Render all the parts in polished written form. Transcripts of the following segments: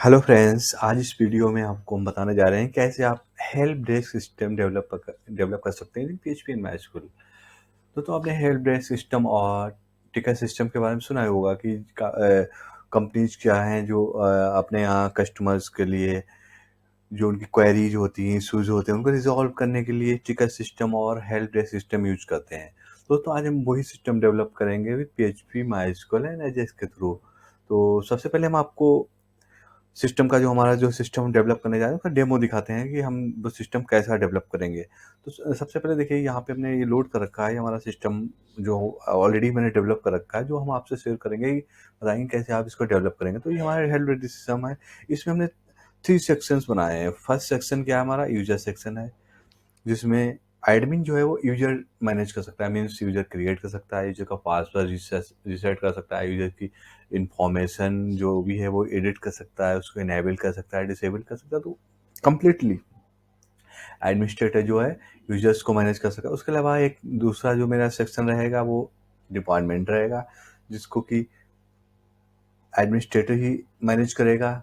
Hello friends, आज इस video में आपको हम बताने जा रहे हैं कैसे आप हेल्प डेस्क सिस्टम डेवलप कर सकते हैं पीएचपी इन माइस्कल। तो आपने हेल्प डेस्क सिस्टम और टिकट सिस्टम के बारे में सुना ही होगा कि कंपनीज क्या हैं जो अपने यहाँ कस्टमर्स के लिए जो उनकी क्वेरीज होती हैं, इश्यूज होते हैं, उनको रिजॉल्व करने के लिए टिकट सिस्टम और हेल्प डेस्क सिस्टम यूज करते हैं। तो आज हम वही सिस्टम डेवलप करेंगे with PHP MySQL and Ajax के थ्रू। तो सबसे पहले हम आपको सिस्टम का जो हमारा जो सिस्टम डेवलप करने जा रहे हैं उसका डेमो दिखाते हैं कि हम वो सिस्टम कैसा डेवलप करेंगे। तो सबसे पहले देखिए यहाँ पे हमने ये लोड कर रखा है, ये हमारा सिस्टम जो ऑलरेडी मैंने डेवलप कर रखा है, जो हम आपसे शेयर करेंगे, बताएंगे कैसे आप इसको डेवलप करेंगे। तो ये हमारा हेल्प डेस्क सिस्टम है। इसमें हमने 3 सेक्शंस बनाए हैं। फर्स्ट सेक्शन क्या है, हमारा यूजर सेक्शन है, जिसमें एडमिन जो है वो यूजर मैनेज कर सकता है, मीन्स यूजर क्रिएट कर सकता है, यूजर का पासवर्ड रीसेट कर सकता है, यूजर की इंफॉर्मेशन जो भी है वो एडिट कर सकता है, उसको इनेबल कर सकता है, डिसेबल कर सकता है। तो कंप्लीटली एडमिनिस्ट्रेटर जो है यूजर्स को मैनेज कर सकता है। उसके अलावा एक दूसरा जो मेरा सेक्शन रहेगा वो डिपार्टमेंट रहेगा, जिसको कि एडमिनिस्ट्रेटर ही मैनेज करेगा,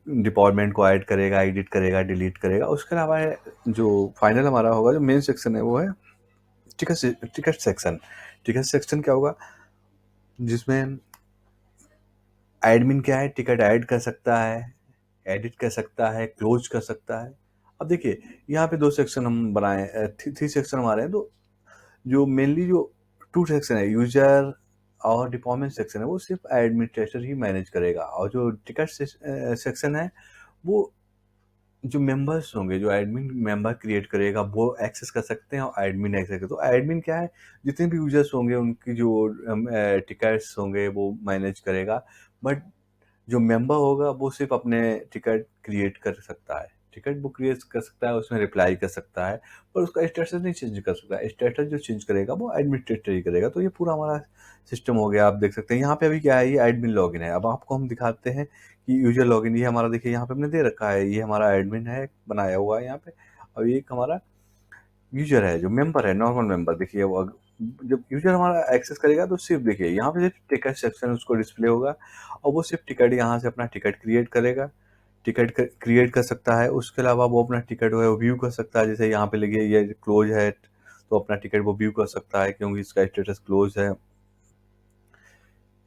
डिपार्टमेंट को ऐड करेगा, एडिट करेगा, डिलीट करेगा। उसके अलावा जो फाइनल हमारा होगा, जो मेन सेक्शन है, वो है टिकट सेक्शन। टिकट सेक्शन क्या होगा, जिसमें एडमिन क्या है, टिकट ऐड कर सकता है, एडिट कर सकता है, क्लोज कर सकता है। अब देखिए यहाँ पे 2 सेक्शन हम बनाए, 3 सेक्शन हमारे हैं। तो जो मेनली जो 2 सेक्शन है, यूजर और डिपार्टमेंट सेक्शन है, वो सिर्फ एडमिनिस्ट्रेटर ही मैनेज करेगा। और जो टिकट सेक्शन है, वो जो मेंबर्स होंगे, जो एडमिन मेंबर क्रिएट करेगा, वो एक्सेस कर सकते हैं और एडमिन एक्सेस कर। तो एडमिन क्या है, जितने भी यूजर्स होंगे उनकी जो टिकट्स होंगे वो मैनेज करेगा। बट जो मेंबर होगा वो सिर्फ अपने टिकट क्रिएट कर सकता है, टिकट वो क्रिएट कर सकता है, उसमें रिप्लाई कर सकता है, पर उसका स्टेटस नहीं चेंज कर सकता है। स्टेटस जो चेंज करेगा वो एडमिनिस्ट्रेटर ही करेगा। तो ये पूरा हमारा सिस्टम हो गया। आप देख सकते हैं यहाँ पे अभी क्या है, ये एडमिन लॉगिन है। अब आपको हम दिखाते हैं कि यूजर लॉगिन, ये हमारा देखिए यहाँ पे हमने दे रखा है, ये हमारा एडमिन है, बनाया हुआ है यहाँ पे। और ये एक हमारा यूजर है, जो मेंबर है, नॉर्मल मेंबर। देखिए वो जब यूजर हमारा एक्सेस करेगा तो सिर्फ देखिए यहाँ पे सिर्फ टिकट सेक्शन उसको डिस्प्ले होगा, और वो सिर्फ टिकट यहाँ से अपना टिकट क्रिएट करेगा, टिकट क्रिएट कर सकता है। उसके अलावा वो अपना टिकट जो है वो व्यू कर सकता है। जैसे यहाँ पे लगे ये क्लोज है, तो अपना टिकट वो व्यू कर सकता है क्योंकि इसका स्टेटस क्लोज है।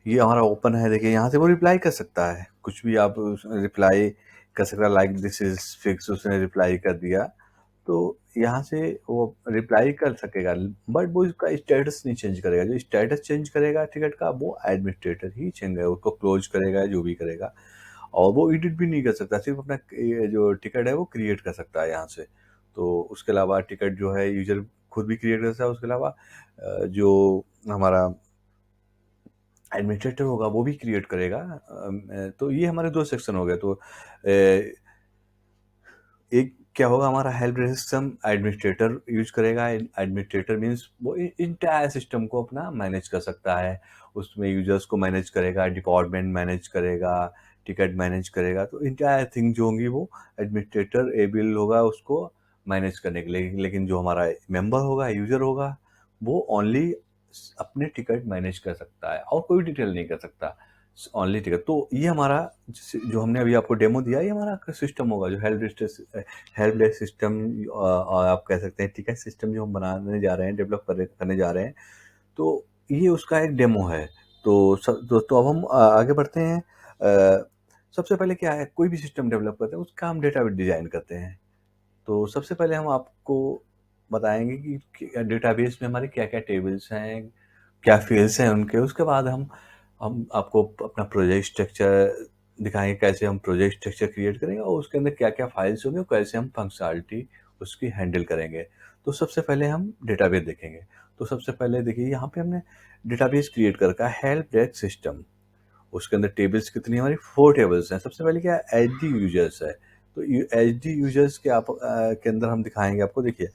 ये हमारा ओपन है, देखिए यहाँ से वो रिप्लाई कर सकता है, कुछ भी आप रिप्लाई कर सकता है, लाइक दिस इज फिक्स, उसने रिप्लाई कर दिया तो यहाँ से वो रिप्लाई कर सकेगा। बट वो इसका स्टेटस नहीं चेंज करेगा। जो स्टेटस चेंज करेगा टिकट का, वो एडमिनिस्ट्रेटर ही चेंज करेगा, उसको क्लोज करेगा, जो भी करेगा। और वो एडिट भी नहीं कर सकता, सिर्फ अपना ये जो टिकट है वो क्रिएट कर सकता है यहाँ से। तो उसके अलावा टिकट जो है यूजर खुद भी क्रिएट कर सकता है। उसके अलावा जो हमारा एडमिनिस्ट्रेटर होगा वो भी क्रिएट करेगा। तो ये हमारे 2 सेक्शन हो गए। तो एक क्या होगा, हमारा help desk system administrator use करेगा। एडमिनिस्ट्रेटर मीन्स वो इंटायर सिस्टम को अपना मैनेज कर सकता है, उसमें यूजर्स को मैनेज करेगा, डिपार्टमेंट मैनेज करेगा, टिकट मैनेज करेगा। तो इंटायर थिंग जो होंगी वो एडमिनिस्ट्रेटर एबल होगा उसको मैनेज करने के लिए। लेकिन जो हमारा मेंबर होगा, यूजर होगा, वो ओनली अपने टिकट मैनेज कर सकता है और कोई डिटेल नहीं कर सकता, ओनली टिकट। तो ये हमारा जो हमने अभी आपको डेमो दिया, ये हमारा सिस्टम होगा, जो हेल्प डेस्क सिस्टम, और आप कह सकते हैं टिकट सिस्टम जो हम बनाने जा रहे हैं, डेवलप करने जा रहे हैं। तो ये उसका एक डेमो है। तो दोस्तों अब हम आगे बढ़ते हैं। सबसे पहले क्या है, कोई भी सिस्टम डेवलप करते हैं उसका हम डेटाबेस डिजाइन करते हैं। तो सबसे पहले हम आपको बताएंगे कि डेटाबेस में हमारे क्या क्या टेबल्स हैं, क्या फील्ड्स हैं उनके। उसके बाद हम आपको अपना प्रोजेक्ट स्ट्रक्चर दिखाएंगे, कैसे हम प्रोजेक्ट स्ट्रक्चर क्रिएट करेंगे और उसके अंदर क्या क्या फाइल्स होंगे और कैसे हम फंक्शनलिटी उसकी हैंडल करेंगे। तो सबसे पहले हम डेटाबेस देखेंगे। तो सबसे पहले देखिए यहाँ पे हमने डेटाबेस क्रिएट कर रखा है, हेल्प डेस्क सिस्टम। उसके अंदर टेबल्स कितनी हमारी 4 टेबल्स हैं। सबसे पहले क्या है, एच डी यूजर्स है। तो एच डी यूजर्स के के अंदर हम दिखाएंगे आपको। देखिए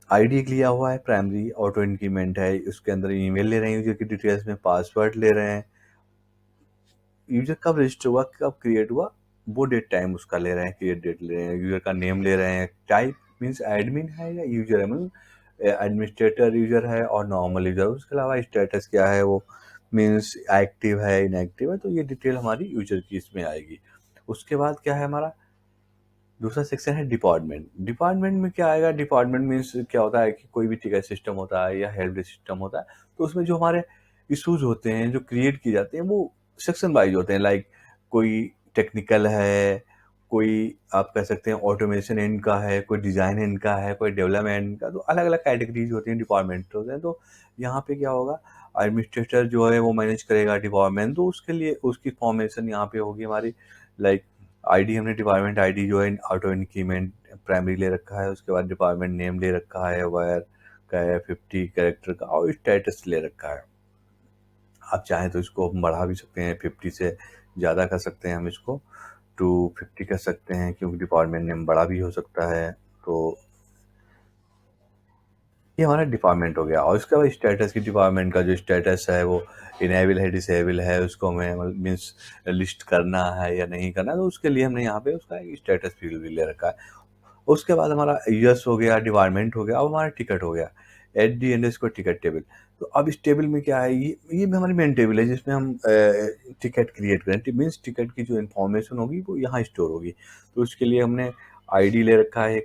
आईडी एक लिया हुआ है, प्राइमरी ऑटो इंक्रीमेंट है, उसके अंदर ईमेल ले रहे हैं, यूजर की डिटेल्स में पासवर्ड ले रहे हैं, यूजर कब रजिस्टर हुआ, कब क्रिएट हुआ, वो डेट टाइम उसका ले रहे हैं, क्रिएट डेट ले रहे हैं, यूजर का नेम ले रहे हैं, टाइप मीन्स एडमिन है या यूजर है, मतलब एडमिनिस्ट्रेटर यूजर है और नॉर्मल यूजर। उसके अलावा स्टेटस क्या है, वो मीन्स एक्टिव है, इनएक्टिव है, तो ये डिटेल हमारी यूजर की इसमें आएगी। उसके बाद क्या है हमारा दूसरा सेक्शन है डिपार्टमेंट। डिपार्टमेंट में क्या आएगा, डिपार्टमेंट मीन्स क्या होता है कि कोई भी टिकट सिस्टम होता है या हेल्प डेस्क सिस्टम होता है, तो उसमें जो हमारे इश्यूज होते हैं जो क्रिएट किए जाते हैं वो सेक्शन वाइज होते हैं। लाइक कोई टेक्निकल है, कोई आप कह सकते हैं ऑटोमेशन एंड का है, कोई डिजाइन एंड का है, कोई डेवलपमेंट का, तो अलग अलग कैटेगरीज होती हैं, डिपार्टमेंट होते हैं। तो यहाँ पे क्या होगा, एडमिनिस्ट्रेटर जो है वो मैनेज करेगा डिपार्टमेंट, तो उसके लिए उसकी फॉर्मेशन यहाँ पे होगी हमारी। लाइक आईडी हमने डिपार्टमेंट आईडी जो है ऑटो इंक्रीमेंट प्राइमरी ले रखा है, उसके बाद डिपार्टमेंट नेम ले रखा है वायर का है 50 कैरेक्टर का, और स्टेटस ले रखा है। आप चाहें तो इसको हम बढ़ा भी सकते हैं, 50 से ज़्यादा कर सकते हैं, हम इसको 250 कर सकते हैं, क्योंकि डिपार्टमेंट नेम बड़ा भी हो सकता है। तो ये हमारा डिपार्टमेंट हो गया। और उसके बाद स्टेटस की, डिपार्टमेंट का जो स्टेटस है वो इनेबल है, डिसेबल है, उसको हमें मीन्स लिस्ट करना है या नहीं करना, तो उसके लिए हमने यहाँ पे उसका स्टेटस फील्ड भी ले रखा है। उसके बाद हमारा यूएस हो गया, डिपार्टमेंट हो गया, अब हमारा टिकट हो गया, एच डी एन एस को टिकट टेबल। तो अब इस टेबल में क्या है, ये भी हमारी मेन टेबल है जिसमें हम टिकट क्रिएट करें, मीन्स टिकट की जो इन्फॉर्मेशन होगी वो यहाँ स्टोर होगी। तो उसके लिए हमने आईडी ले रखा है,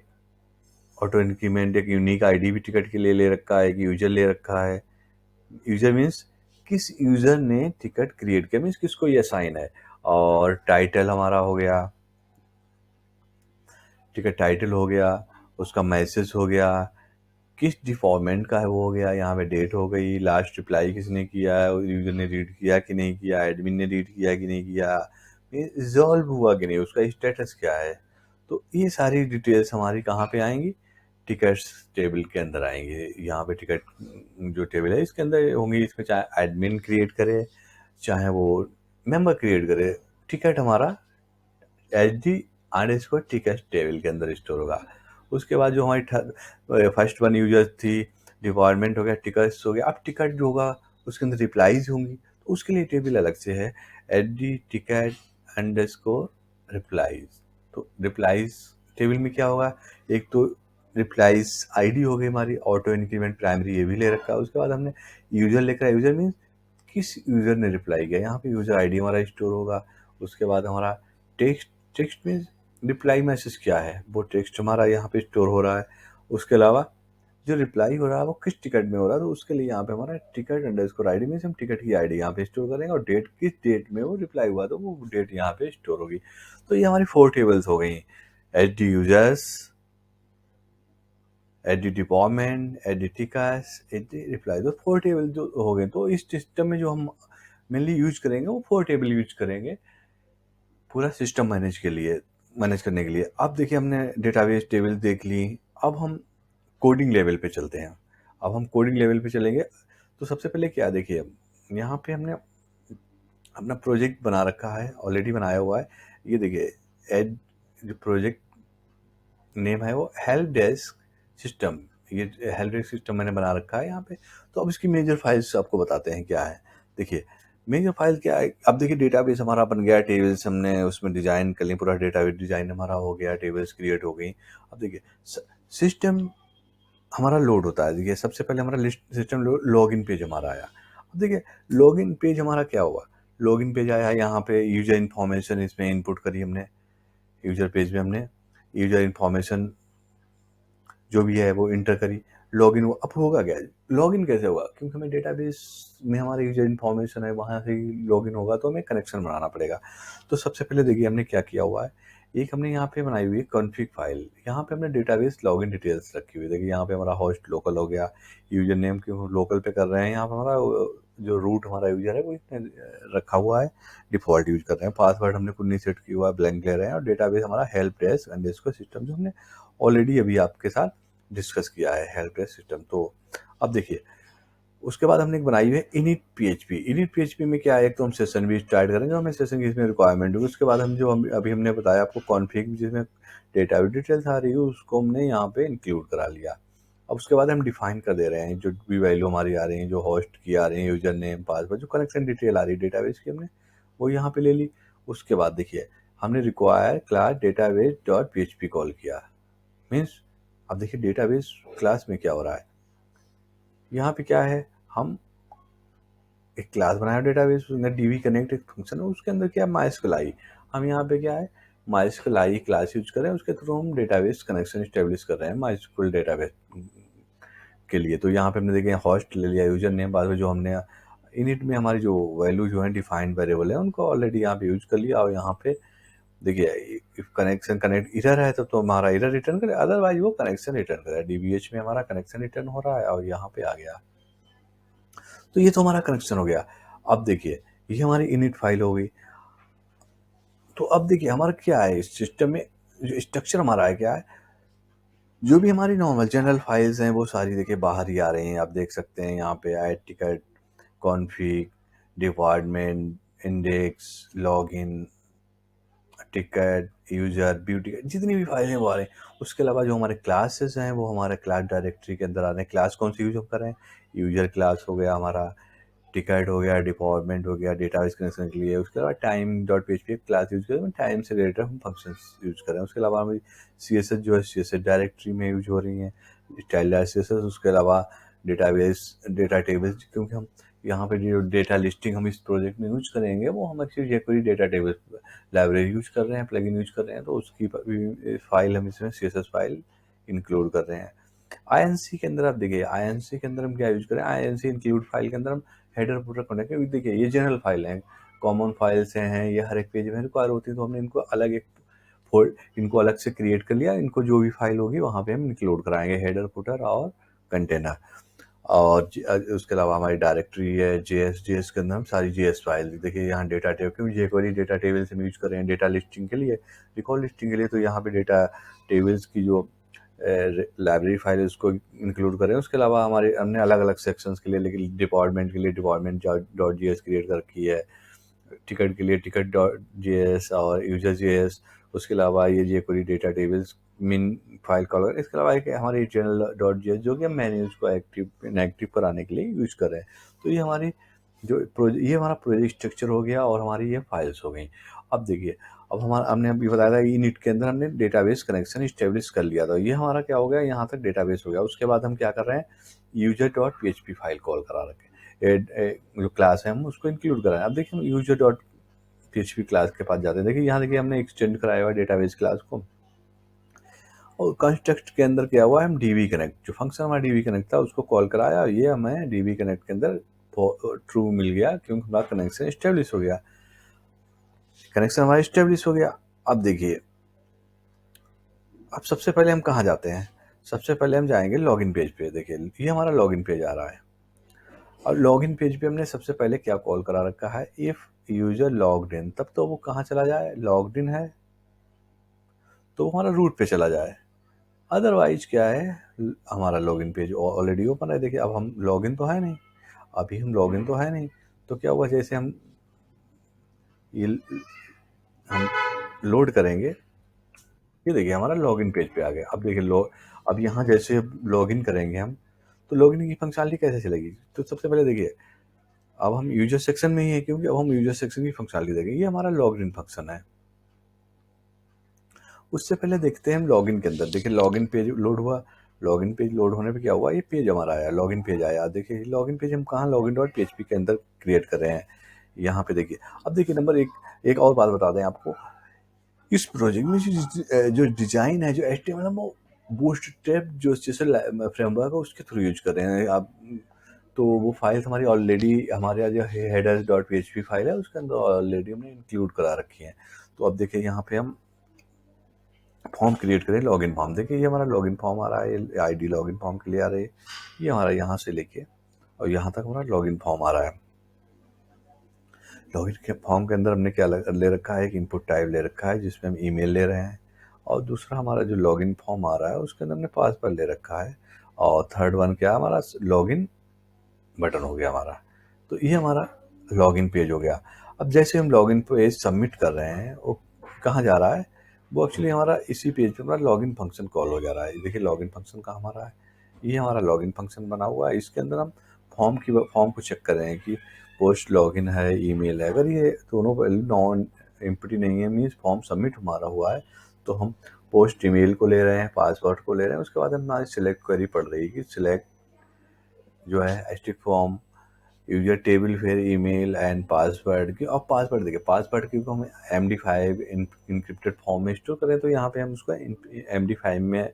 ऑटो इंक्रीमेंट एक यूनिक आईडी भी टिकट के लिए ले रखा है, एक यूजर ले रखा है। यूजर मीन्स किस यूजर ने टिकट क्रिएट किया, मीन्स किसको ये असाइन है। और टाइटल हमारा हो गया, टिकट टाइटल हो गया, उसका मैसेज हो गया, किस डिफॉर्मेंट का है वो हो गया, यहाँ पे डेट हो गई, लास्ट रिप्लाई किसने किया है, यूजर ने रीड किया कि नहीं किया, एडमिन ने रीड किया कि नहीं किया, रिजॉल्व हुआ कि नहीं, उसका स्टेटस क्या है। तो ये सारी डिटेल्स हमारी कहाँ पे आएंगी, टिकट्स टेबल के अंदर आएंगे। यहाँ पे टिकट जो टेबल है इसके अंदर होंगी, इसमें चाहे एडमिन क्रिएट करे चाहे वो मेंबर क्रिएट करे, टिकट हमारा एच डी आर एस को टिकट टेबल के अंदर स्टोर होगा। उसके बाद जो हमारी फर्स्ट वन यूजर थी, डिपार्टमेंट हो गया, टिकट्स हो गया। अब टिकट जो होगा उसके अंदर रिप्लाईज होंगी, तो उसके लिए टेबल अलग से है, H D ticket underscore replies. तो रिप्लाईज टेबल में क्या होगा, एक तो रिप्लाईज आईडी हो गई हमारी, ऑटो इंक्रीमेंट प्राइमरी ये भी ले रखा है। उसके बाद हमने यूजर लेकर, यूजर मीन्स किस यूजर ने रिप्लाई किया, यहाँ पे यूजर आईडी हमारा स्टोर होगा। उसके बाद हमारा टेक्स्ट, टेक्स्ट में रिप्लाई मैसेज क्या है वो टेक्स्ट हमारा यहाँ पे स्टोर हो रहा है। उसके अलावा जो रिप्लाई हो रहा है वो किस टिकट में हो रहा है, तो उसके लिए यहाँ पे हमारा टिकट अंडरस्कोर आईडी में हम टिकट की आईडी यहाँ पे स्टोर करेंगे, और डेट किस डेट में वो रिप्लाई हुआ तो वो डेट यहाँ पे स्टोर होगी। तो ये हमारी 4 टेबल्स हो गई, H D users, H D department, H D tickets, H D reply, तो 4 टेबल जो हो गए। तो इस सिस्टम में जो हम मेनली यूज करेंगे वो 4 टेबल यूज करेंगे पूरा सिस्टम मैनेज करने के लिए। अब देखिए हमने डेटाबेस टेबल देख ली, अब हम कोडिंग लेवल पे चलते हैं। अब हम कोडिंग लेवल पे चलेंगे, तो सबसे पहले क्या देखिए, यहाँ पे हमने अपना प्रोजेक्ट बना रखा है, ऑलरेडी बनाया हुआ है। ये देखिए एड जो प्रोजेक्ट नेम है वो हेल्प डेस्क सिस्टम, ये हेल्प डेस्क सिस्टम मैंने बना रखा है यहाँ पे। तो अब इसकी मेजर फाइल्स आपको बताते हैं क्या है। देखिए मेजर फाइल क्या है, अब देखिए डेटाबेस हमारा बन गया, टेबल्स हमने उसमें डिजाइन कर ली, पूरा डेटाबेस डिजाइन हमारा हो गया, टेबल्स क्रिएट हो गई। अब देखिए सिस्टम हमारा लोड होता है। देखिए सबसे पहले हमारा लिस्ट सिस्टम लॉगिन पेज हमारा आया। अब देखिए लॉगिन पेज हमारा क्या हुआ, लॉगिन पेज आया, यहाँ पे यूजर इन्फॉर्मेशन इसमें इनपुट करी हमने, यूजर पेज में हमने यूजर इन्फॉर्मेशन जो भी है वो इंटर करी, लॉगिन हुआ। अब होगा क्या, लॉगिन कैसे होगा, क्योंकि हमें डेटाबेस में हमारा यूजर इन्फॉर्मेशन है, वहाँ से ही लॉगिन होगा, तो हमें कनेक्शन बनाना पड़ेगा। तो सबसे पहले देखिए हमने क्या किया हुआ है, एक हमने यहाँ पे बनाई हुई है कॉन्फ़िग फाइल, यहाँ पे हमने डेटाबेस लॉगिन डिटेल्स रखी हुई है। देखिए यहाँ पे हमारा होस्ट लोकल हो गया, यूजर नेम क्यों लोकल पे कर रहे हैं, यहाँ पे हमारा जो रूट हमारा यूजर है वो इसने रखा हुआ है, डिफॉल्ट यूज कर रहे हैं, पासवर्ड हमने कुछ नहीं सेट किया हुआ है, ब्लैंक ले रहे हैं। और डेटाबेस हमारा हेल्प डेस्क अंडरस्कोर सिस्टम, जो हमने ऑलरेडी अभी आपके साथ डिस्कस किया है, हेल्प डेस्क सिस्टम। तो अब देखिए उसके बाद हमने एक बनाई हुई है इनिट पीएचपी। इनिट पीएचपी में क्या है, एक तो हम सेशन भी स्टार्ट करेंगे, हमें सेशन की इसमें रिक्वायरमेंट होगी। उसके बाद हम अभी हमने बताया आपको कॉन्फ़िग, जिसमें डेटा डिटेल्स आ रही है उसको हमने यहाँ पे इंक्लूड करा लिया। अब उसके बाद हम डिफाइन कर दे रहे हैं जो भी वैल्यू हमारी आ रही है, जो होस्ट की आ रही है, यूजर नेम पासवर्ड, जो कनेक्शन डिटेल आ रही है डेटाबेस की, हमने वो यहाँ पे ले ली। उसके बाद देखिए हमने require class database dot PHP call किया, मीन्स अब देखिए डेटाबेस क्लास में क्या हो रहा है, यहाँ पे क्या है, हम एक क्लास बनाया डेटाबेस, उसमें डीबी कनेक्ट एक फंक्शन है, उसके अंदर क्या है MySQL। हम यहाँ पे क्या है MySQL क्लास यूज कर रहे हैं, उसके थ्रू हम डेटाबेस कनेक्शन स्टेब्लिश कर रहे हैं MySQL डेटाबेस के लिए। तो यहाँ पे हमने देखे होस्ट ले लिया, यूजर नेम, बाद में जो हमने इनिट में हमारी जो वैल्यू जो है डिफाइंड वेरिएबल है उनको ऑलरेडी यहाँ पे यूज कर लिया। और यहाँ पे देखिए इफ कनेक्शन कनेक्ट इरर है तो हमारा इरर रिटर्न करे, अदरवाइज वो कनेक्शन रिटर्न करे। डीबीएच में हमारा कनेक्शन रिटर्न हो रहा है और यहाँ पे आ गया। तो ये तो हमारा कनेक्शन हो गया। अब देखिए ये हमारी इनिट फाइल हो गई। तो अब देखिए हमारा क्या है इस सिस्टम में जो स्ट्रक्चर हमारा है क्या है, जो भी हमारी नॉर्मल जनरल फाइल्स हैं वो सारी देखिए बाहर ही आ रही हैं। आप देख सकते हैं यहाँ पे add ticket, config, department, index, login, ticket, user, view ticket, जितनी भी फाइलें हैं वो आ रही हैं। उसके अलावा जो हमारे क्लासेस हैं वो हमारे क्लास डायरेक्टरी के अंदर आ रहे हैं। क्लास कौन सी यूज हम कर रहे हैं, यूजर क्लास हो गया हमारा, टिकट हो गया, डिपार्टमेंट हो गया डेटाबेस कनेक्शन के लिए। उसके अलावा time dot PHP class use करें, टाइम से रिलेटेड हम फंक्शन यूज करें। उसके अलावा हमें सीएसएस जो है सीएसएस डायरेक्टरी में यूज हो रही है, स्टाइल सीएसएस। उसके अलावा डेटाबेस डेटा टेबल्स, क्योंकि हम यहाँ पे जो डेटा लिस्टिंग हम इस प्रोजेक्ट में यूज करेंगे वो हम actually jQuery data table library use कर रहे हैं, प्लगइन यूज कर रहे हैं, तो उसकी फाइल हम इसमें सीएसएस फाइल इंक्लूड कर रहे हैं। आईएनसी के अंदर आप देखिए, आईएनसी के अंदर हम क्या यूज करें, आईएनसी इंक्लूड फाइल के अंदर हम हेडर फुटर कनेक्ट करें। देखिए ये जनरल फाइल हैं, कॉमन फाइल्स हैं, ये हर एक पेज में रिक्वायर होती है, तो हमने इनको अलग एक फोल्ड, इनको अलग से क्रिएट कर लिया। इनको जो भी फाइल होगी वहाँ पे हम इंक्लूड कराएंगे, हेडर फुटर और कंटेनर। और उसके अलावा हमारी डायरेक्टरी है जेएस के अंदर हम सारी जेएस फाइल देखिए यहाँ डेटा टेबल, क्योंकि jQuery डेटा टेबल्स हम यूज कर रहे हैं डेटा लिस्टिंग के लिए, रिकॉर्ड लिस्टिंग के लिए। तो यहाँ पे डेटा टेबल्स की जो लाइब्रेरी फाइल है उसको इंक्लूड करें। उसके अलावा हमारे हमने अलग अलग सेक्शंस के लिए, लेकिन डिपार्टमेंट के लिए department dot G S create कर रखी है, टिकट के लिए टिकट डॉट जी एस और यूजर जी एस। उसके अलावा ये jQuery डेटा टेबल्स मिन फाइल कॉलर। इसके अलावा एक हमारी जनरल डॉट जी एस जो कि हम मेन्यूज को एक्टिव कराने के लिए यूज कर रहे हैं। तो ये हमारी ये हमारा प्रोजेक्ट स्ट्रक्चर हो गया और हमारी ये फाइल्स हो गई। अब देखिए अब हमारा हमने अभी बताया था इनिट के अंदर हमने डेटाबेस कनेक्शन स्टेब्लिश कर लिया था, ये हमारा क्या हो गया, यहाँ तक डेटाबेस हो गया। उसके बाद हम क्या कर रहे हैं, user dot PHP file call करा रखे, जो क्लास है हम उसको इंक्लूड कराएं। अब देखिए हम यूजर डॉट पीएचपी क्लास के पास जाते हैं। देखिए यहाँ देखिए हमने एक्सटेंड कराया हुआ डेटाबेस क्लास को, और कंस्ट्रक्ट के अंदर क्या हुआ है, हम डीबी कनेक्ट जो फंक्शन हमारा डीबी कनेक्ट था उसको कॉल कराया, और ये हमें डीबी कनेक्ट के अंदर ट्रू मिल गया क्योंकि हमारा कनेक्शन स्टेब्लिश हो गया। कनेक्शन हमारा स्टेब्लिश हो गया। अब देखिए अब सबसे पहले हम कहाँ जाते हैं, सबसे पहले हम जाएंगे लॉगिन पेज पे। देखिए ये हमारा लॉगिन पेज आ रहा है, और लॉगिन पेज पे हमने सबसे पहले क्या कॉल करा रखा है, इफ यूजर लॉग्ड इन। तब तो वो कहाँ चला जाए, लॉग्ड इन है तो हमारा रूट पे चला जाए। अदरवाइज क्या है, हमारा लॉगिन पेज ऑलरेडी ओपन है। देखिए अब हम लॉगिन तो है नहीं, अभी हम लॉगिन तो है नहीं, तो क्या हुआ, जैसे हम ये हम लोड करेंगे, ये देखिए हमारा लॉगिन पेज पे आ गया। अब देखिए अब यहाँ जैसे लॉगिन करेंगे हम, तो लॉगिन की फंक्शनलिटी कैसे चलेगी। तो सबसे पहले देखिए अब हम यूजर सेक्शन में ही है, क्योंकि अब हम यूजर सेक्शन की फंक्शनलिटी देखेंगे। ये हमारा लॉगिन फंक्शन है। उससे पहले देखते हैं हम लॉगिन के अंदर। देखिए लॉगिन पेज लोड हुआ, लॉगिन पेज लोड होने पे क्या हुआ, ये पेज हमारा आया, लॉगिन पेज आया। देखिए लॉगिन पेज हम कहाँ लॉगिन डॉट पीएचपी के अंदर क्रिएट कर रहे हैं, यहाँ पे देखिए। अब देखिए नंबर एक और बात बता दें आपको, इस प्रोजेक्ट में जो डिजाइन है, जो एचटीएमएल, हम वो बूटस्ट्रैप जो फ्रेमवर्क है उसके थ्रू यूज कर रहे हैं आप। तो वो फाइल हमारी ऑलरेडी हमारे यहाँ जो हेडर्स डॉट पीएचपी फाइल है उसके अंदर ऑलरेडी हमने इंक्लूड करा रखी है। तो अब देखिए यहाँ पे हम फॉर्म क्रिएट करें, लॉगिन फॉर्म। देखिए ये हमारा लॉगिन फॉर्म आ रहा है, ये आईडी लॉगिन फॉर्म के लिए आ रही है, ये हमारा यहाँ से लेके और यहाँ तक हमारा लॉगिन फॉर्म आ रहा है। लॉगिन के फॉर्म के अंदर हमने क्या ले रखा है, एक इनपुट टाइप ले रखा है जिसमें हम ईमेल ले रहे हैं, और दूसरा हमारा जो लॉगिन फॉर्म आ रहा है उसके अंदर हमने पासवर्ड ले रखा है, और थर्ड वन क्या हमारा लॉगिन बटन हो गया हमारा। तो ये हमारा लॉगिन पेज हो गया। अब जैसे हम लॉगिन पेज सबमिट कर रहे हैं वो कहाँ जा रहा है, वो एक्चुअली हमारा इसी पेज पे हमारा लॉगिन फंक्शन कॉल हो जा रहा है। देखिए लॉगिन फंक्शन कहाँ हमारा है, ये हमारा लॉगिन फंक्शन बना हुआ है। इसके अंदर हम फॉर्म को चेक कर रहे हैं कि पोस्ट लॉगिन है, ईमेल है। अगर ये दोनों नॉन एम्प्टी नहीं है, मीन्स फॉर्म सबमिट हमारा हुआ है, तो हम पोस्ट ईमेल को ले रहे हैं, पासवर्ड को ले रहे हैं। उसके बाद हमारी सिलेक्ट क्वेरी पड़ रही है कि सिलेक्ट जो है स्टिक फॉर्म यूजर टेबल फिर ईमेल एंड पासवर्ड की, और पासवर्ड देखिए, पासवर्ड की को हम MD5 इनक्रिप्टेड फॉर्म में स्टोर करें, तो यहाँ पे हम उसको MD5 में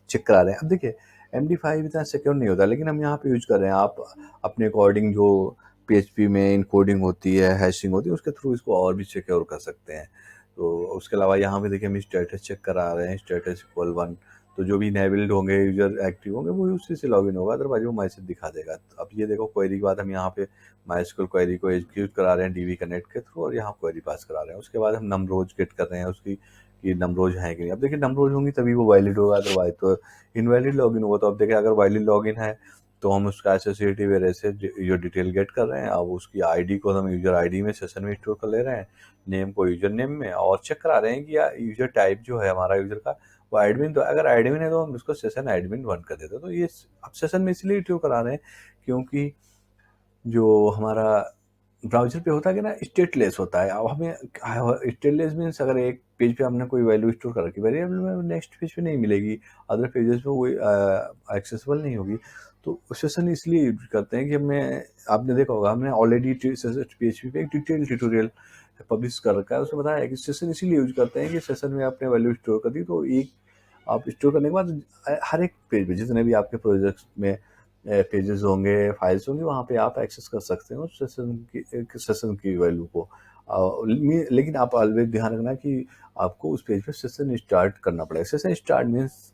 चेक करा रहे हैं। अब देखिए MD5 इतना सिक्योर नहीं होता, लेकिन हम यहाँ पे यूज कर रहे हैं। आप अपने अकॉर्डिंग जो PHP में इनकोडिंग होती है, हैशिंग होती है, उसके थ्रू इसको और भी सिक्योर कर सकते हैं। तो उसके अलावा यहाँ पे देखिए हम स्टेटस चेक करा रहे हैं, स्टेटस इक्वल 1, तो जो भी इनेबल्ड होंगे, यूजर एक्टिव होंगे, वो उसी से लॉगिन होगा, अदरवाइज वो मैसेज दिखा देगा। अब ये देखो क्वेरी के बाद हम यहाँ पे माइस्क्यूल क्वेरी को एग्जीक्यूट करा रहे हैं DB कनेक्ट के थ्रू, और यहाँ क्वेरी पास करा रहे हैं। उसके बाद हम नमरोज गेट कर रहे हैं उसकी, कि नमरोज है कि नहीं। अब देखिए नमरोज होंगी तभी वो वैलिड होगा, अदरवाइज तो इनवैलिड लॉगिन होगा। तो अब देखिए अगर वैलिड लॉगिन है तो हम उसका एसोसिएटिव एरे से जो डिटेल गेट कर रहे हैं, अब उसकी आईडी को हम यूजर आईडी में सेशन में स्टोर कर ले रहे हैं, नेम को यूजर नेम में, और चेक करा रहे हैं कि यूजर टाइप जो है हमारा यूजर का वो एडमिन, तो अगर एडमिन है तो हम उसको सेशन एडमिन 1 कर देते हैं। तो ये अब सेशन में इसलिए स्टोर करा रहे हैं क्योंकि जो हमारा ब्राउज़र पे होता है कि ना, स्टेटलेस होता है। अब हमें स्टेटलेस मीन्स अगर एक पेज पे हमने कोई वैल्यू स्टोर कर रखी, वेरिएबल में नेक्स्ट पेज पे नहीं मिलेगी, अदर पेजेस पे वो एक्सेसिबल नहीं होगी। तो सेशन इसलिए यूज करते हैं कि हमें, आपने देखा होगा हमने ऑलरेडी PHP पे एक डिटेल ट्यूटोरियल पब्लिश कर रखा है, उसमें बताया है कि सेशन इसीलिए यूज करते हैं कि सेशन में आपने वैल्यू स्टोर कर दी, तो एक आप स्टोर करने के बाद हर एक पेज पे जितने भी आपके प्रोजेक्ट्स में पेजेस होंगे, फाइल्स होंगी, वहाँ पे आप एक्सेस कर सकते हो सेशन की वैल्यू को। लेकिन आप ऑलवेज ध्यान रखना कि आपको उस पेज पे सेशन स्टार्ट करना पड़ेगा। सेशन स्टार्ट मीन्स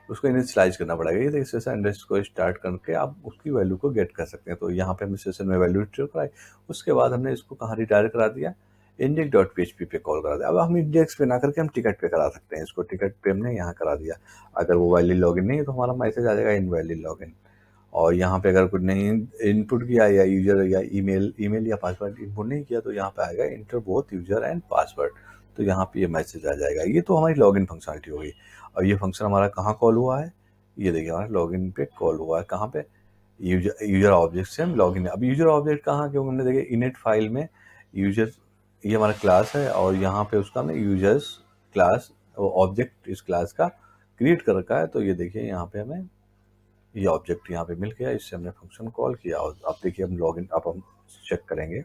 उसको इनिशियलाइज करना पड़ेगा। ये देखिए सेशन इंडेक्स को स्टार्ट करके आप उसकी वैल्यू को गेट कर सकते हैं। तो यहाँ पे हमने सेशन में वैल्यू स्टोर कराई, उसके बाद हमने इसको कहाँ रिडायरेक्ट करा दिया, index.php पे कॉल करा दिया। अब हम इंडेक्स पे ना करके हम टिकट पे करा सकते हैं इसको, टिकट पे हमने यहाँ करा दिया। अगर वो वैलिड लॉगिन नहीं है तो हमारा मैसेज आ जाएगा इनवैलिड लॉगिन। और यहाँ पे अगर कुछ नहीं इनपुट किया, या यूजर या ईमेल या पासवर्ड इनपुट नहीं किया, तो यहाँ पे आएगा inter both user and password, तो यहाँ पे ये मैसेज आ जाएगा। ये तो हमारी लॉगिन फंक्शनलिटी हो गई। और ये फंक्शन हमारा कहाँ कॉल हुआ है, ये देखिए हमारा लॉगिन पे कॉल हुआ है। कहाँ पे, यूजर ऑब्जेक्ट से हम लॉगिन। अब यूजर ऑब्जेक्ट कहाँ, क्योंकि हमने देखिए इनिट फाइल में यूजर, ये हमारा क्लास है, और यहाँ पे उसका हमने यूजर्स क्लास ऑब्जेक्ट इस क्लास का क्रिएट कर रखा है। तो ये देखिए यहाँ पे हमें ये ऑब्जेक्ट यहाँ पे मिल गया, इससे हमने फंक्शन कॉल किया। और अब देखिए हम लॉगिन, अब हम चेक करेंगे।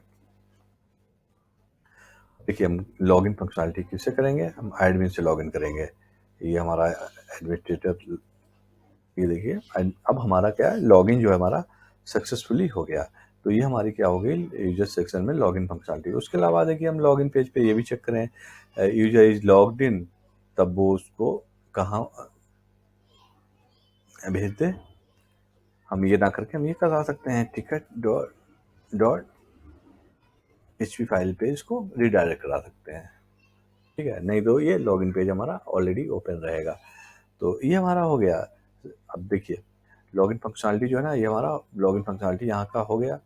देखिए हम लॉगिन फंक्शनलिटी किससे करेंगे, हम एडमिन से लॉगिन करेंगे। ये हमारा एडमिनिस्ट्रेटर, ये देखिए अब हमारा क्या है, लॉगिन जो है हमारा सक्सेसफुली हो गया। तो ये हमारी क्या हो गई, यूजर सेक्शन में लॉगिन फंक्शनलिटी। उसके अलावा देखिए हम लॉगिन पेज पे ये भी चेक करें, यूजर इज लॉग्ड इन, तब वो उसको कहाँ भेज दे। हम ये ना करके हम ये करा सकते हैं, टिकट डॉट PHP फाइल पे इसको रिडायरेक्ट करा सकते हैं, ठीक है। नहीं तो ये लॉगिन पेज हमारा ऑलरेडी ओपन रहेगा। तो ये हमारा हो गया। अब देखिए लॉगिन फंक्शनलिटी जो है ना, ये हमारा लॉगिन फंक्शनलिटी यहाँ का हो गया।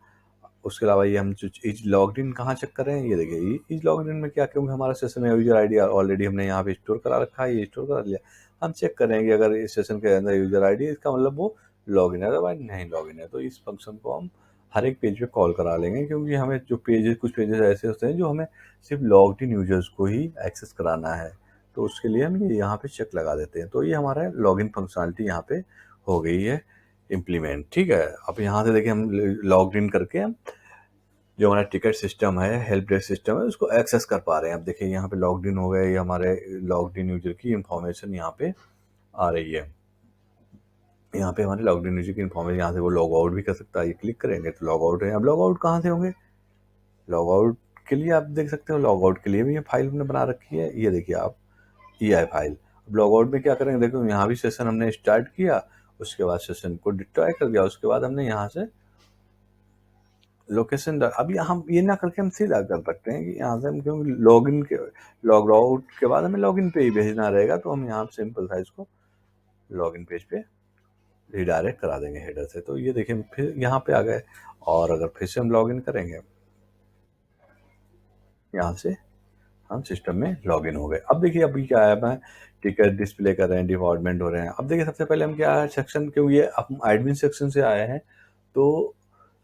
उसके अलावा ये हम जो इज लॉग्ड इन कहाँ चेक कर रहे हैं, ये देखिए इज लॉग्ड इन में क्या, क्योंकि हमारा सेशन में यूजर आईडी ऑलरेडी हमने यहाँ पे स्टोर करा रखा है, ये स्टोर करा लिया। हम चेक करेंगे अगर इस सेशन के अंदर यूजर आईडी, इसका मतलब वो लॉगिन है, अदरवाइज नहीं लॉगिन है। तो इस फंक्शन को हम हर एक पेज पे कॉल करा लेंगे, क्योंकि हमें जो पेजेस, कुछ पेजेस ऐसे होते हैं जो हमें सिर्फ लॉग्ड इन यूजर्स को ही एक्सेस कराना है, तो उसके लिए हम ये यहाँ पे चेक लगा देते हैं। तो ये हमारा लॉगिन फंक्शनलिटी यहाँ पे हो गई है इम्प्लीमेंट, ठीक है। अब यहाँ से देखिए हम लॉग्ड इन करके हम जो हमारा टिकट सिस्टम है, हेल्प डेस्क सिस्टम है, उसको एक्सेस कर पा रहे हैं। अब देखिए यहाँ पे लॉग्ड इन हो गए, ये हमारे लॉग्ड इन यूजर की इंफॉर्मेशन यहाँ पे आ रही है। यहाँ पे हमारे लॉग्ड इन यूजर की इंफॉर्मेशन, यहाँ से वो लॉग आउट भी कर सकता है। ये क्लिक करेंगे तो लॉग आउट है। अब लॉग आउट कहाँ से होंगे, लॉग आउट के लिए आप देख सकते हो, लॉग आउट के लिए भी ये फाइल हमने बना रखी है। ये देखिए आप, ये है फाइल। अब लॉग आउट में क्या करेंगे, देखो यहाँ भी सेशन हमने स्टार्ट किया, उसके बाद सेशन को डिस्ट्रॉय कर दिया, उसके बाद हमने यहाँ से लोकेशन, अब हम ये ना करके हम सीधा कर सकते हैं कि यहाँ से हम, क्योंकि लॉगिन के लॉग आउट के बाद हमें लॉगिन पे ही भेजना रहेगा, तो हम यहाँ सिंपल सा इसको लॉगिन पेज पे रिडायरेक्ट करा देंगे हेडर से। तो ये देखिए फिर यहाँ पे आ गए, और अगर फिर से हम लॉगिन करेंगे, यहाँ से हम सिस्टम में लॉगिन हो गए। अब देखिए अभी क्या है, मैं टिकट डिस्प्ले कर रहे हैं, डिपार्टमेंट हो रहे हैं। अब देखिए सबसे पहले हम क्या है, सेक्शन, क्योंकि ये हम एडमिन सेक्शन से आए हैं, तो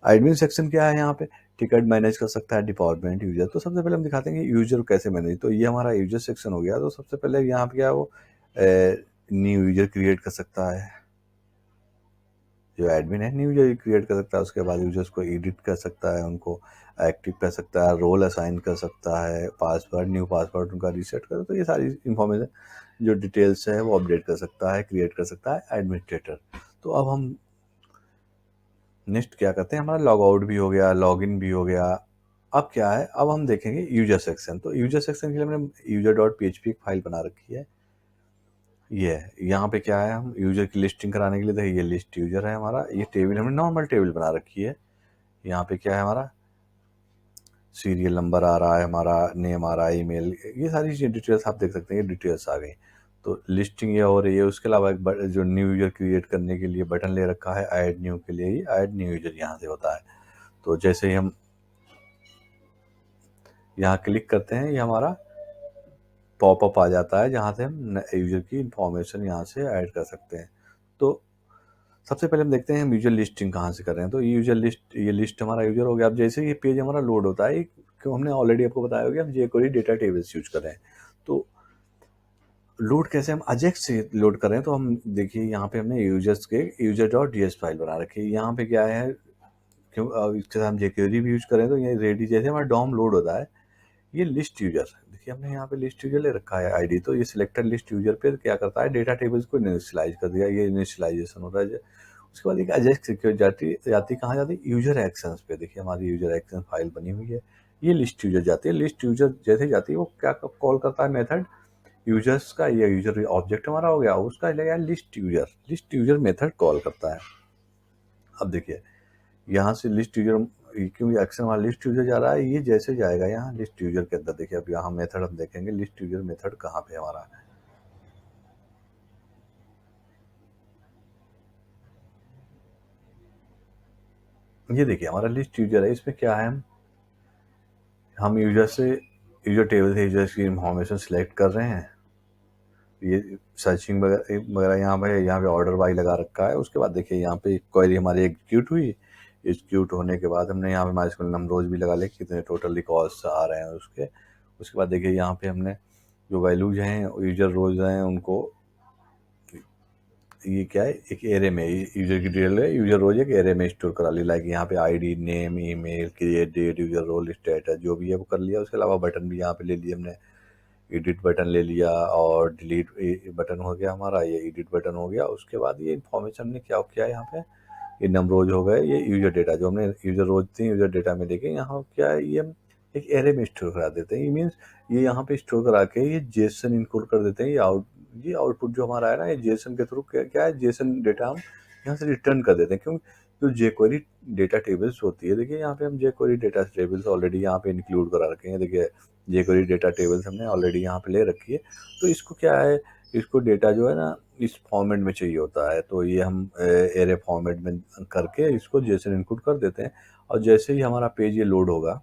एडमिन सेक्शन क्या है, यहाँ पे टिकट मैनेज कर सकता है डिपार्टमेंट यूजर। तो सबसे पहले हम दिखाते हैं कि यूजर कैसे मैनेज। तो ये हमारा यूजर सेक्शन हो गया। तो सबसे पहले यहाँ पे क्या है, वो न्यू यूजर क्रिएट कर सकता है, जो एडमिन है न्यू यूजर क्रिएट कर सकता है, उसके बाद यूजर्स को एडिट कर सकता है, उनको एक्टिव कर सकता है, रोल असाइन कर सकता है, पासवर्ड न्यू पासवर्ड उनका रीसेट कर, तो ये सारी इन्फॉर्मेशन जो डिटेल्स है वो अपडेट कर सकता है, क्रिएट कर सकता है एडमिनिस्ट्रेटर। तो अब हम नेक्स्ट क्या करते हैं, हमारा लॉग आउट भी हो गया, लॉग इन भी हो गया। अब क्या है, अब हम देखेंगे यूजर सेक्शन। तो यूजर सेक्शन के लिए हमने यूजर डॉट पी फाइल बना रखी है। ये है, यहाँ पे क्या है, हम यूजर की लिस्टिंग कराने के लिए देखिए ये लिस्ट यूजर है हमारा, ये टेबल हमने नॉर्मल टेबल बना रखी है। यहाँ पे क्या है, हमारा सीरियल नंबर आ रहा है, हमारा नेम आ रहा है, ईमेल, ये सारी चीज़ें डिटेल्स आप देख सकते हैं, ये डिटेल्स आ गई। तो लिस्टिंग ये हो रही है। उसके अलावा एक जो न्यू यूजर क्रिएट करने के लिए बटन ले रखा है ऐड न्यू के लिए, ही ऐड न्यू यूजर यहाँ से होता है। तो जैसे ही हम यहाँ क्लिक करते हैं, ये हमारा पॉपअप आ जाता है जहाँ से हम यूजर की इंफॉर्मेशन यहाँ से ऐड कर सकते हैं। तो सबसे पहले हम देखते हैं हम यूजर लिस्टिंग कहाँ से कर रहे हैं। तो ये लिस्ट हमारा यूजर हो गया। अब जैसे ये पेज हमारा लोड होता है, क्यों हमने ऑलरेडी आपको बताया होगा हम jQuery डेटा टेबल्स यूज कर रहे हैं। तो लोड कैसे हम अजेक्स से लोड कर रहे हैं, तो हम देखिए यहाँ पे हमने यूजर्स के user dot D S file बना रखी है। यहाँ पे क्या है, क्यों इसके साथ हम jQuery भी यूज करें, तो ये रेडी जैसे हमारा डॉम लोड होता है, ये लिस्ट यूजर देखिए हमने यहाँ पे लिस्ट यूजर ले रखा है आईडी। तो ये सिलेक्टेड लिस्ट यूजर पे क्या करता है, डेटा टेबल्स को इनिशियलाइज कर दिया, ये इनिशियलाइजेशन हो रहा है। उसके बाद एक अजेक्स सिक्योर जाती कहाँ जाती है, यूजर एक्शंस पे। देखिए हमारी यूजर एक्शन फाइल बनी हुई है, ये लिस्ट यूजर जाती है। लिस्ट यूजर जैसे जाती है वो क्या कॉल करता है, मेथड यूजर्स का, ये यूजर ऑब्जेक्ट हमारा हो गया, उसका लेगा लिस्ट यूजर मेथड कॉल करता है। अब देखिए यहाँ से लिस्ट यूजर, क्योंकि एक्शन वाला लिस्ट यूजर जा रहा है, ये जैसे जाएगा यहाँ लिस्ट यूजर के अंदर। देखिए अब यहाँ मेथड हम देखेंगे, लिस्ट यूजर मेथड कहाँ पे हमारा है। ये देखिए हमारा लिस्ट यूजर है, इसमें क्या है, हम यूजर टेबल से यूजर्स की इंफॉर्मेशन सिलेक्ट कर रहे हैं। ये सर्चिंग वगैरह यहाँ पे ऑर्डर बाई लगा रखा है। उसके बाद देखिए यहाँ पे क्वेरी हमारी एग्जीक्यूट हुई। एग्जीक्यूट होने के बाद हमने यहाँ पे माइस्कल नंबरोज भी लगा ले, कितने टोटल रिकॉर्ड्स आ रहे हैं उसके बाद देखिए यहाँ पे हमने जो वैल्यूज हैं यूजर रोज हैं उनको, ये क्या है, एक एरे में यूजर की डिटेल है, यूजर रोज एक एरे में स्टोर करा ली। लाइक यहाँ पे ID, name, email, create date, user role, status, जो भी है वो कर लिया। उसके अलावा बटन भी यहाँ पे ले लिए हमने, एडिट बटन ले लिया और डिलीट बटन हो गया हमारा, ये एडिट बटन हो गया। उसके बाद ये इन्फॉर्मेशन ने क्या किया यहाँ पे, ये नंबरोज हो गए, ये यूजर डेटा जो हमने यूजर रोज थी यूजर डेटा में देखे, यहाँ क्या है, ये हम एक एरे में स्टोर करा देते हैं। ये मीन्स ये यहाँ पे स्टोर करा के ये जेसन इनकोड कर देते हैं। ये आउटपुट जो हमारा है ना, ये जेसन के थ्रू क्या है, जेसन डेटा हम यहाँ से रिटर्न कर देते हैं। क्यों, जो jQuery डेटा टेबल्स होती है, देखिए यहाँ पे हम jQuery डेटा टेबल्स ऑलरेडी यहाँ पे इंक्लूड करा रखे हैं। देखिए jQuery डेटा टेबल्स हमने ऑलरेडी यहाँ पे ले रखी है। तो इसको क्या है, इसको डेटा जो है ना इस फॉर्मेट में चाहिए होता है, तो ये हम एरे फॉर्मेट में करके इसको जेसन इनपुट कर देते हैं। और जैसे ही हमारा पेज ये लोड होगा,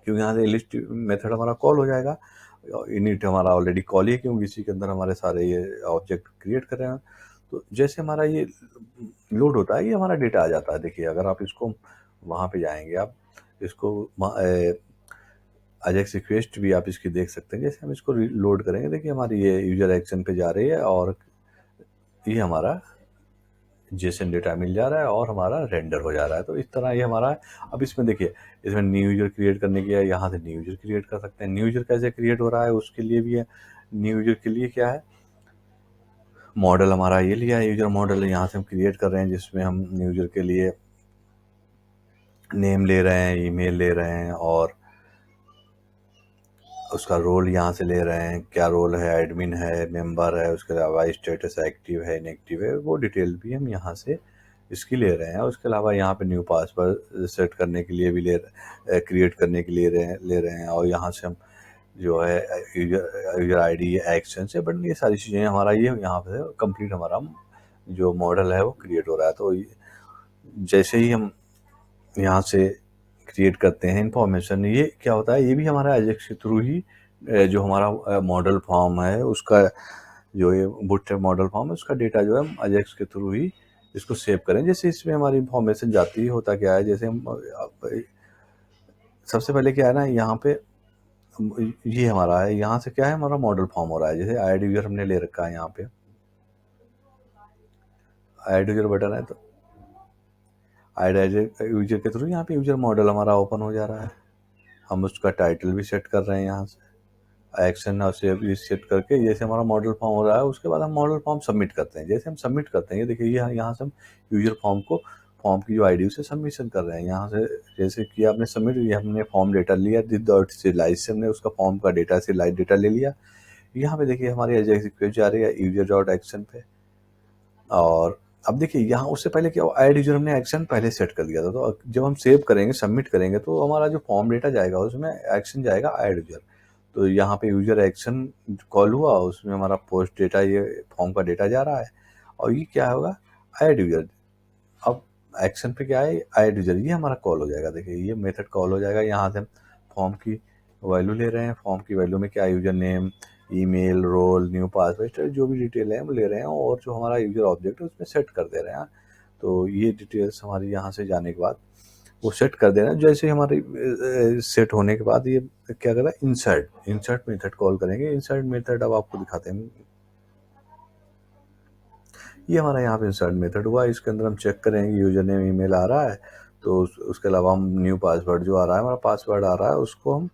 क्योंकि यहाँ से लिस्ट मेथड हमारा कॉल हो जाएगा, इनिट हमारा ऑलरेडी कॉल ही है, क्योंकि इसी के अंदर हमारे सारे ये ऑब्जेक्ट क्रिएट कर रहे हैं। तो जैसे हमारा ये लोड होता है, ये हमारा डेटा आ जाता है। देखिए अगर आप इसको वहाँ पे जाएंगे, आप इसको अजेक्स रिक्वेस्ट भी आप इसकी देख सकते हैं। जैसे हम इसको लोड करेंगे, देखिए हमारी ये यूजर एक्शन पे जा रही है और ये हमारा जेसन डेटा मिल जा रहा है और हमारा रेंडर हो जा रहा है। तो इस तरह ये हमारा है। अब इसमें देखिए, इसमें न्यू यूजर क्रिएट करने के लिए यहाँ से न्यू यूजर क्रिएट कर सकते हैं। न्यू यूजर कैसे क्रिएट हो रहा है उसके लिए भी है। न्यू यूजर के लिए क्या है, मॉडल हमारा ये लिया है, यूजर मॉडल यहाँ से हम क्रिएट कर रहे हैं, जिसमें हम न्यू यूजर के लिए नेम ले रहे हैं, ईमेल ले रहे हैं और उसका रोल यहाँ से ले रहे हैं, क्या रोल है, एडमिन है, मेंबर है, उसके अलावा स्टेटस एक्टिव है, इनएक्टिव है, वो डिटेल भी हम यहाँ से इसकी ले रहे हैं। उसके अलावा यहाँ पे न्यू पासवर्ड सेट करने के लिए भी क्रिएट करने के लिए ले रहे हैं। और यहाँ से हम जो है यूजर आईडी एक्शन से, बट ये सारी चीज़ें हमारा ये यहाँ पे कंप्लीट हमारा जो मॉडल है वो क्रिएट हो रहा है। तो जैसे ही हम यहाँ से क्रिएट करते हैं इंफॉर्मेशन, ये क्या होता है, ये भी हमारा एजेक्स के थ्रू ही जो हमारा मॉडल फॉर्म है उसका, जो ये बूटस्ट्रैप मॉडल फॉर्म है उसका डेटा जो है हम अजेक्स के थ्रू ही इसको सेव करें। जैसे इसमें हमारी इंफॉर्मेशन जाती है, होता क्या है, जैसे हम सबसे पहले क्या है ना, यहाँ पे ये हमारा है, यहाँ से क्या है, हमारा मॉडल फॉर्म हो रहा है। जैसे आईडी यूजर हमने ले रखा है यहाँ पे, ऐड यूजर बटन है, तो ऐड एज यूजर के थ्रू यहाँ पे यूजर मॉडल हमारा ओपन हो जा रहा है। हम उसका टाइटल भी सेट कर रहे हैं यहाँ से, एक्शन और सेव ये सेट करके जैसे हमारा मॉडल फॉर्म हो रहा है, उसके बाद हम मॉडल फॉर्म सबमिट करते हैं। जैसे हम सबमिट करते हैं, ये देखिए यहाँ से हम यूजर फॉर्म की जो आईडी उसे सबमिशन कर रहे हैं। यहाँ से जैसे कि आपने सबमिट, ये हमने फॉर्म डेटा लिया, डॉट सिलाइज से हमने उसका फॉर्म का डेटा सिलाइज डेटा ले लिया। यहाँ पे देखिए हमारी एजेक्स रिक्वेस्ट जा रही है यूजर डॉट एक्शन पे, और अब देखिए यहाँ उससे पहले क्या ऐड यूजर हमने एक्शन पहले सेट कर दिया था, तो जब हम सेव करेंगे सबमिट करेंगे तो हमारा जो फॉर्म डेटा जाएगा उसमें एक्शन जाएगा ऐड यूजर। तो यहाँ पे यूजर एक्शन कॉल हुआ, उसमें हमारा पोस्ट डेटा, ये फॉर्म का डेटा जा रहा है, और ये क्या होगा ऐड यूजर। अब एक्शन पे क्या है ऐड यूजर, ये हमारा कॉल हो जाएगा। देखिए ये मेथड कॉल हो जाएगा। यहाँ से हम फॉर्म की वैल्यू ले रहे हैं, फॉर्म की वैल्यू में क्या user name, email, role, new password, जो भी डिटेल है हम ले रहे हैं, और जो हमारा यूजर ऑब्जेक्ट है उसमें सेट कर दे रहे हैं। तो ये डिटेल्स हमारी यहाँ से जाने के बाद वो सेट कर देना। जैसे हमारी सेट होने के बाद ये क्या कर रहा है इंसर्ट मेथड कॉल करेंगे। इंसर्ट मेथड अब आपको दिखाते हैं। ये हमारा यहाँ पे इंसर्ट मेथड हुआ, इसके अंदर हम चेक करेंगे यूजर नेम ईमेल आ रहा है, तो उसके अलावा हम न्यू पासवर्ड जो आ रहा है, हमारा पासवर्ड आ रहा है, उसको हम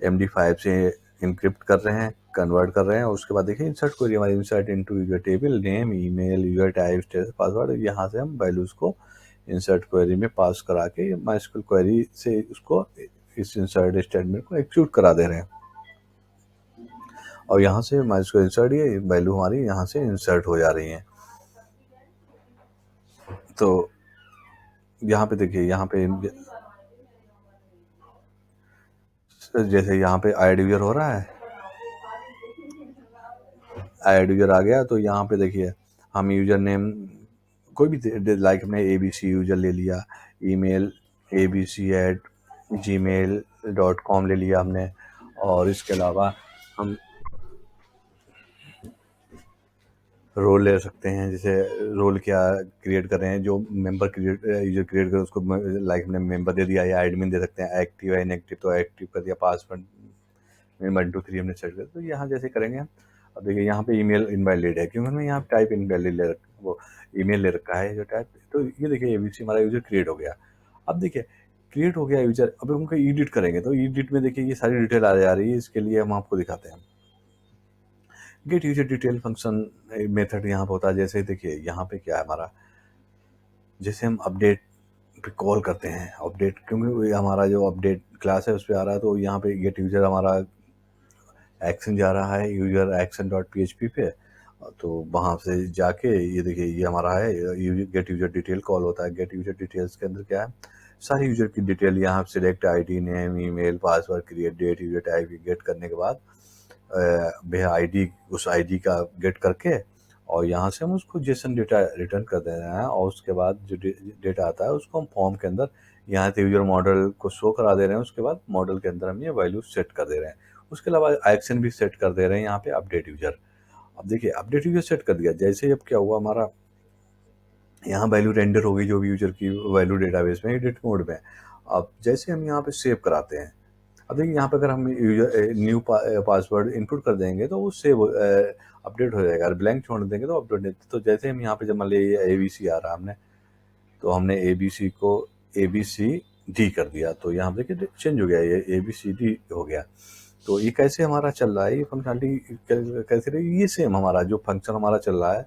MD5 से इनक्रिप्ट कर रहे हैं, कन्वर्ट कर रहे हैं। उसके बाद देखिए इंसर्ट क्वेरी हमारी, insert into user table, name, email, user type, status, password. यहाँ से हम वैल्यूज को इंसर्ट क्वेरी में पास करा के माइस्क्यूएल क्वेरी से उसको इस इंसर्ट स्टेटमेंट को एक्सिक्यूट करा दे रहे हैं, और यहाँ से माइस्क्यूएल इंसर्ट, ये वैल्यू हमारी यहाँ से इंसर्ट हो जा रही है। तो यहाँ पे देखिए, यहाँ पे जैसे यहाँ पे ऐड यूजर हो रहा है, ऐड यूजर आ गया, तो यहाँ पे देखिए हम यूजर नेम कोई भी लाइक हमने ABC यूजर ले लिया, ईमेल abc@gmail.com ले लिया हमने, और इसके अलावा हम रोल ले सकते हैं। जैसे रोल क्या क्रिएट कर रहे हैं, जो मेंबर यूजर क्रिएट कर उसको लाइक हमने मेंबर दे दिया, या एडमिन दे सकते हैं। एक्टिव है इनएक्टिव, तो एक्टिव कर दिया, पासवर्ड 1 2 3 हमने सेट कर। तो यहाँ जैसे करेंगे हम, अब देखिए यहाँ पे ईमेल इनवैलिड है, क्योंकि हमने यहाँ टाइप इनवैलिड ले रखा, वो ईमेल ले रखा है जो टाइप। तो ये देखिए ABC हमारा यूजर क्रिएट हो गया। अब देखिए क्रिएट हो गया यूजर, अब हमको एडिट करेंगे, तो एडिट में देखिए ये सारी डिटेल आ जा रही है। इसके लिए हम आपको दिखाते हैं। Gate user detail function method यहाँ पे होता है। जैसे देखिए यहाँ पे क्या है हमारा, जैसे हम अपडेट पे कॉल करते हैं, अपडेट क्योंकि हमारा जो अपडेट क्लास है उस पर आ रहा है, तो यहाँ पे गेट यूजर हमारा एक्शन जा रहा है यूजर एक्शन डॉट PHP पे, तो वहाँ से जाके ये देखिए ये हमारा है गेट यूजर डिटेल कॉल होता है। गेट यूजर डिटेल्स के अंदर क्या है, सारी यूजर की डिटेल, यहाँ select ID, name, email, password, create date, user type get करने के बाद वह ID, उस ID का गेट करके, और यहाँ से हम उसको जेसन डेटा रिटर्न कर दे रहे हैं, और उसके बाद जो डेटा आता है उसको हम फॉर्म के अंदर यहाँ से यूजर मॉडल को शो करा दे रहे हैं। उसके बाद मॉडल के अंदर हम ये वैल्यू सेट कर दे रहे हैं। उसके अलावा एक्शन भी सेट कर दे रहे हैं यहाँ पे अपडेट यूजर। अब देखिए अपडेट यूजर सेट कर दिया, जैसे अब क्या हुआ हमारा, यहाँ वैल्यू रेंडर हो गई जो भी यूजर की वैल्यू डेटाबेस में एडिट मोड में। अब जैसे हम यहाँ पे सेव कराते हैं, अब देखिए यहाँ पे अगर हम यूजर न्यू पासवर्ड इनपुट कर देंगे तो वो सेव अपडेट हो जाएगा, ब्लैंक छोड़ देंगे तो अपडेट नहीं। तो जैसे हम यहाँ पे जब मान लीजिए ABC आ रहा हमने, तो हमने ABC को ABCD कर दिया, तो यहाँ पे देखिए चेंज हो गया, ये ABCD हो गया। तो ये कैसे हमारा चल रहा है, ये फंक्शनलिटी कैसे रही, ये सेम हमारा जो फंक्शन हमारा चल रहा है,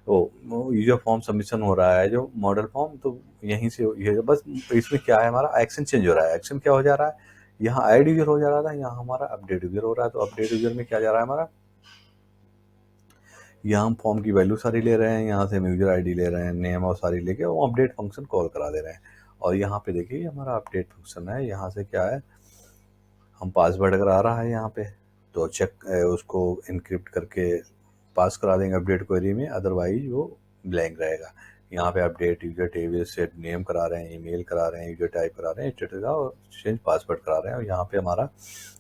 वो यूजर फॉर्म सबमिशन हो रहा है जो मॉडल फॉर्म, तो यहीं से ये बस इसमें क्या है हमारा एक्शन चेंज हो रहा है। एक्शन क्या हो जा रहा है, यहाँ ऐड यूजर हो जा रहा था, यहाँ हमारा अपडेट यूजर हो रहा है। तो अपडेट यूजर में क्या जा रहा है हमारा, यहाँ हम फॉर्म की वैल्यू सारी ले रहे हैं, यहाँ से हम यूजर ID ले रहे हैं, नेम और सारी लेके वो अपडेट फंक्शन कॉल करा दे रहे हैं। और यहाँ पे देखिए हमारा अपडेट फंक्शन है, यहाँ से क्या है, हम पासवर्ड अगर आ रहा है यहाँ पे तो चेक उसको इनक्रिप्ट करके पास करा देंगे अपडेट क्वेरी में, अदरवाइज वो ब्लैंक रहेगा। यहाँ पे update user table set name करा रहे हैं, ईमेल करा रहे हैं, यूजर टाइप करा रहे हैं, स्टेटस और चेंज पासवर्ड करा रहे हैं, और यहाँ पे हमारा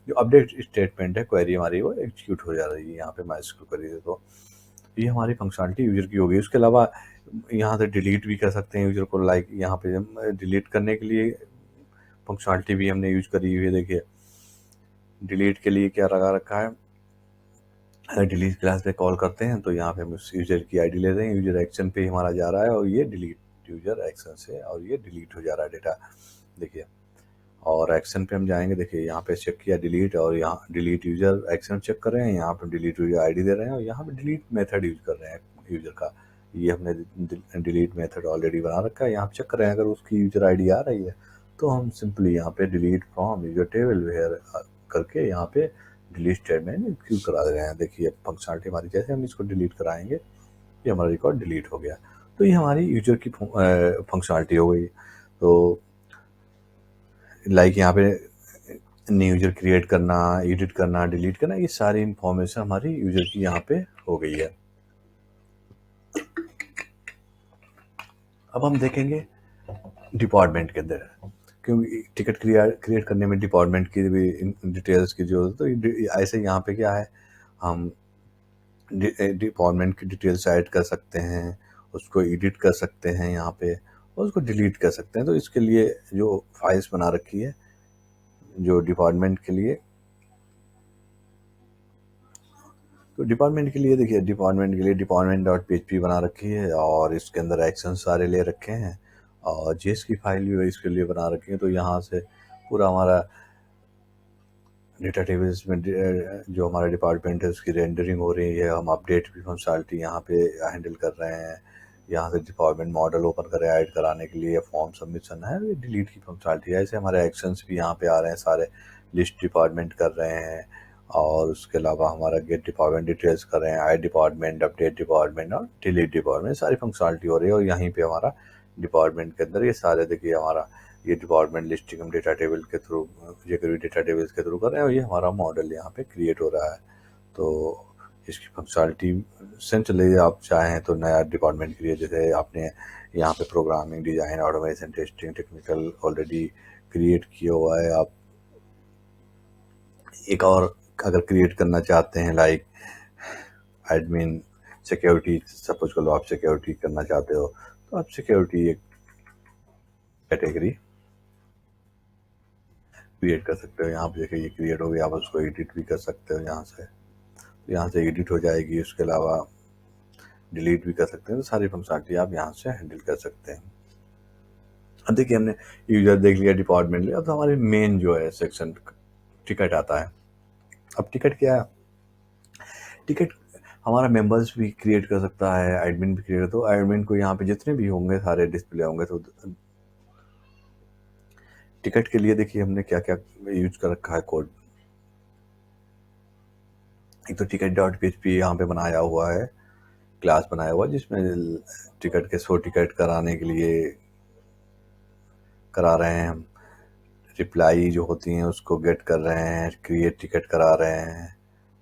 जो अपडेट स्टेटमेंट है क्वेरी हमारी वो एग्जीक्यूट हो जा रही है यहाँ पे माइस्क्यूएल क्वेरी से। तो ये हमारी फंक्शनलिटी यूजर की होगी। उसके अलावा यहाँ से डिलीट भी कर सकते हैं यूजर को, लाइक यहाँ पे डिलीट करने के लिए फंक्शनलिटी भी हमने यूज करी हुई है। देखिए डिलीट के लिए क्या लगा रखा है, अगर डिलीट क्लास पे कॉल करते हैं तो यहाँ पे हम उस यूजर की आईडी ले रहे हैं, यूजर एक्शन पे ही हमारा जा रहा है और ये डिलीट यूजर एक्शन से और ये डिलीट हो जा रहा है डेटा, देखिए। और एक्शन पे हम जाएंगे, देखिए यहाँ पे चेक किया डिलीट, और यहाँ डिलीट यूजर एक्शन चेक कर रहे हैं, यहाँ पे डिलीट यूजर आईडी दे रहे हैं और यहाँ पे डिलीट मेथड यूज कर रहे हैं यूजर का। ये हमने डिलीट मेथड ऑलरेडी बना रखा है, यहाँ पे चेक कर रहे हैं अगर उसकी यूजर आईडी आ रही है तो हम सिंपली यहाँ पे delete from user table where करके यहाँ पे डिलीट स्टेटमेंट एग्जीक्यूट करा दे रहे हैं। देखिए फंक्शनलिटी हमारी, जैसे हम इसको डिलीट कराएंगे ये हमारा रिकॉर्ड डिलीट हो गया। तो ये हमारी यूजर की फंक्शनलिटी हो गई। तो लाइक यहाँ पे न्यू यूजर क्रिएट करना, एडिट करना, डिलीट करना, ये सारी इंफॉर्मेशन हमारी यूजर की यहाँ पे हो गई है। अब हम देखेंगे डिपार्टमेंट के अंदर, क्योंकि टिकट क्रिएट करने में डिपार्टमेंट की भी डिटेल्स की जरूरत है। तो ऐसे यहाँ पे क्या है, हम डिपार्टमेंट की डिटेल्स ऐड कर सकते हैं, उसको एडिट कर सकते हैं यहाँ पे, और उसको डिलीट कर सकते हैं। तो इसके लिए जो फाइल्स बना रखी है जो डिपार्टमेंट के लिए, तो डिपार्टमेंट के लिए देखिए डिपार्टमेंट डॉट PHP बना रखी है और इसके अंदर एक्शन सारे ले रखे हैं, और जेएस की फाइल भी इसके लिए बना रखी है। तो यहाँ से पूरा हमारा डेटा टेबल्स में जो हमारा डिपार्टमेंट है उसकी रेंडरिंग हो रही है, हम अपडेट भी फंक्शनलिटी यहाँ पे हैंडल कर रहे हैं। यहाँ से डिपार्टमेंट मॉडल ओपन करें ऐड कराने के लिए, फॉर्म सबमिशन है, डिलीट की फंक्शनलिटी है। ऐसे हमारे एक्शंस भी यहाँ पे आ रहे हैं, सारे लिस्ट डिपार्टमेंट कर रहे हैं, और उसके अलावा हमारा गेट डिपार्टमेंट डिटेल्स कर रहे हैं, ऐड डिपार्टमेंट, अपडेट डिपार्टमेंट और डिलीट डिपार्टमेंट, सारी फंक्शनलिटी हो रही है। और यहीं पे हमारा डिपार्टमेंट के अंदर ये सारे, देखिए हमारा ये डिपार्टमेंट लिस्टिंग हम डेटा टेबल के थ्रू, ये कभी डेटा टेबल्स के थ्रू कर रहे हैं, और ये हमारा मॉडल यहाँ पे क्रिएट हो रहा है। तो इसकी फंक्शनलिटी सेंट्रली आप चाहें तो नया डिपार्टमेंट क्रिएट, जैसे आपने यहाँ पे programming, design, automation, testing, technical already create किया हुआ है, आप एक और अगर क्रिएट करना चाहते हैं लाइक एडमिन सिक्योरिटी, सपोज कर लो आप सिक्योरिटी करना चाहते हो, तो आप सिक्योरिटी एक कैटेगरी क्रिएट कर सकते हो। यहाँ पे देखिए ये क्रिएट हो गया, आप उसको एडिट भी कर सकते हो यहाँ से, तो यहाँ से एडिट हो जाएगी। उसके अलावा डिलीट भी कर सकते हैं। तो सारी फंक्शनलिटी आप यहाँ से हैंडल कर सकते हैं। अब देखिए हमने यूजर देख लिया, डिपार्टमेंट लिया, अब तो हमारे मेन जो है सेक्शन टिकट आता है। अब टिकट क्या है, टिकट हमारा मेंबर्स भी क्रिएट कर सकता है, एडमिन भी क्रिएट, तो एडमिन को यहाँ पे जितने भी होंगे सारे डिस्प्ले होंगे। तो टिकट के लिए देखिए हमने क्या क्या यूज कर रखा है कोड। एक तो टिकट डॉट PHP यहाँ पे बनाया हुआ है, क्लास बनाया हुआ है, जिसमें टिकट के 100 टिकट कराने के लिए करा रहे हैं हम, रिप्लाई जो होती हैं उसको गेट कर रहे हैं, क्रिएट टिकट करा रहे हैं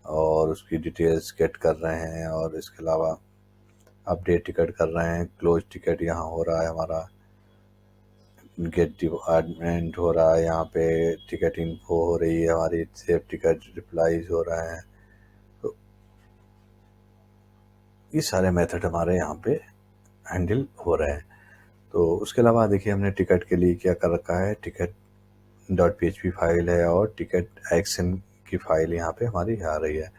और उसकी डिटेल्स गेट कर रहे हैं, और इसके अलावा अपडेट टिकट कर रहे हैं, क्लोज टिकट यहाँ हो रहा है हमारा, गेट डिपार्टमेंट हो रहा है, यहाँ पे टिकट इन्फो हो रही है हमारी, सेव टिकट रिप्लाईज हो रहे हैं। तो ये सारे मेथड हमारे यहाँ पे हैंडल हो रहे हैं। तो उसके अलावा देखिए हमने टिकट के लिए क्या कर रखा है, टिकट डॉट PHP फाइल है और टिकट एक्शन की फाइल यहाँ पे हमारी आ रही है।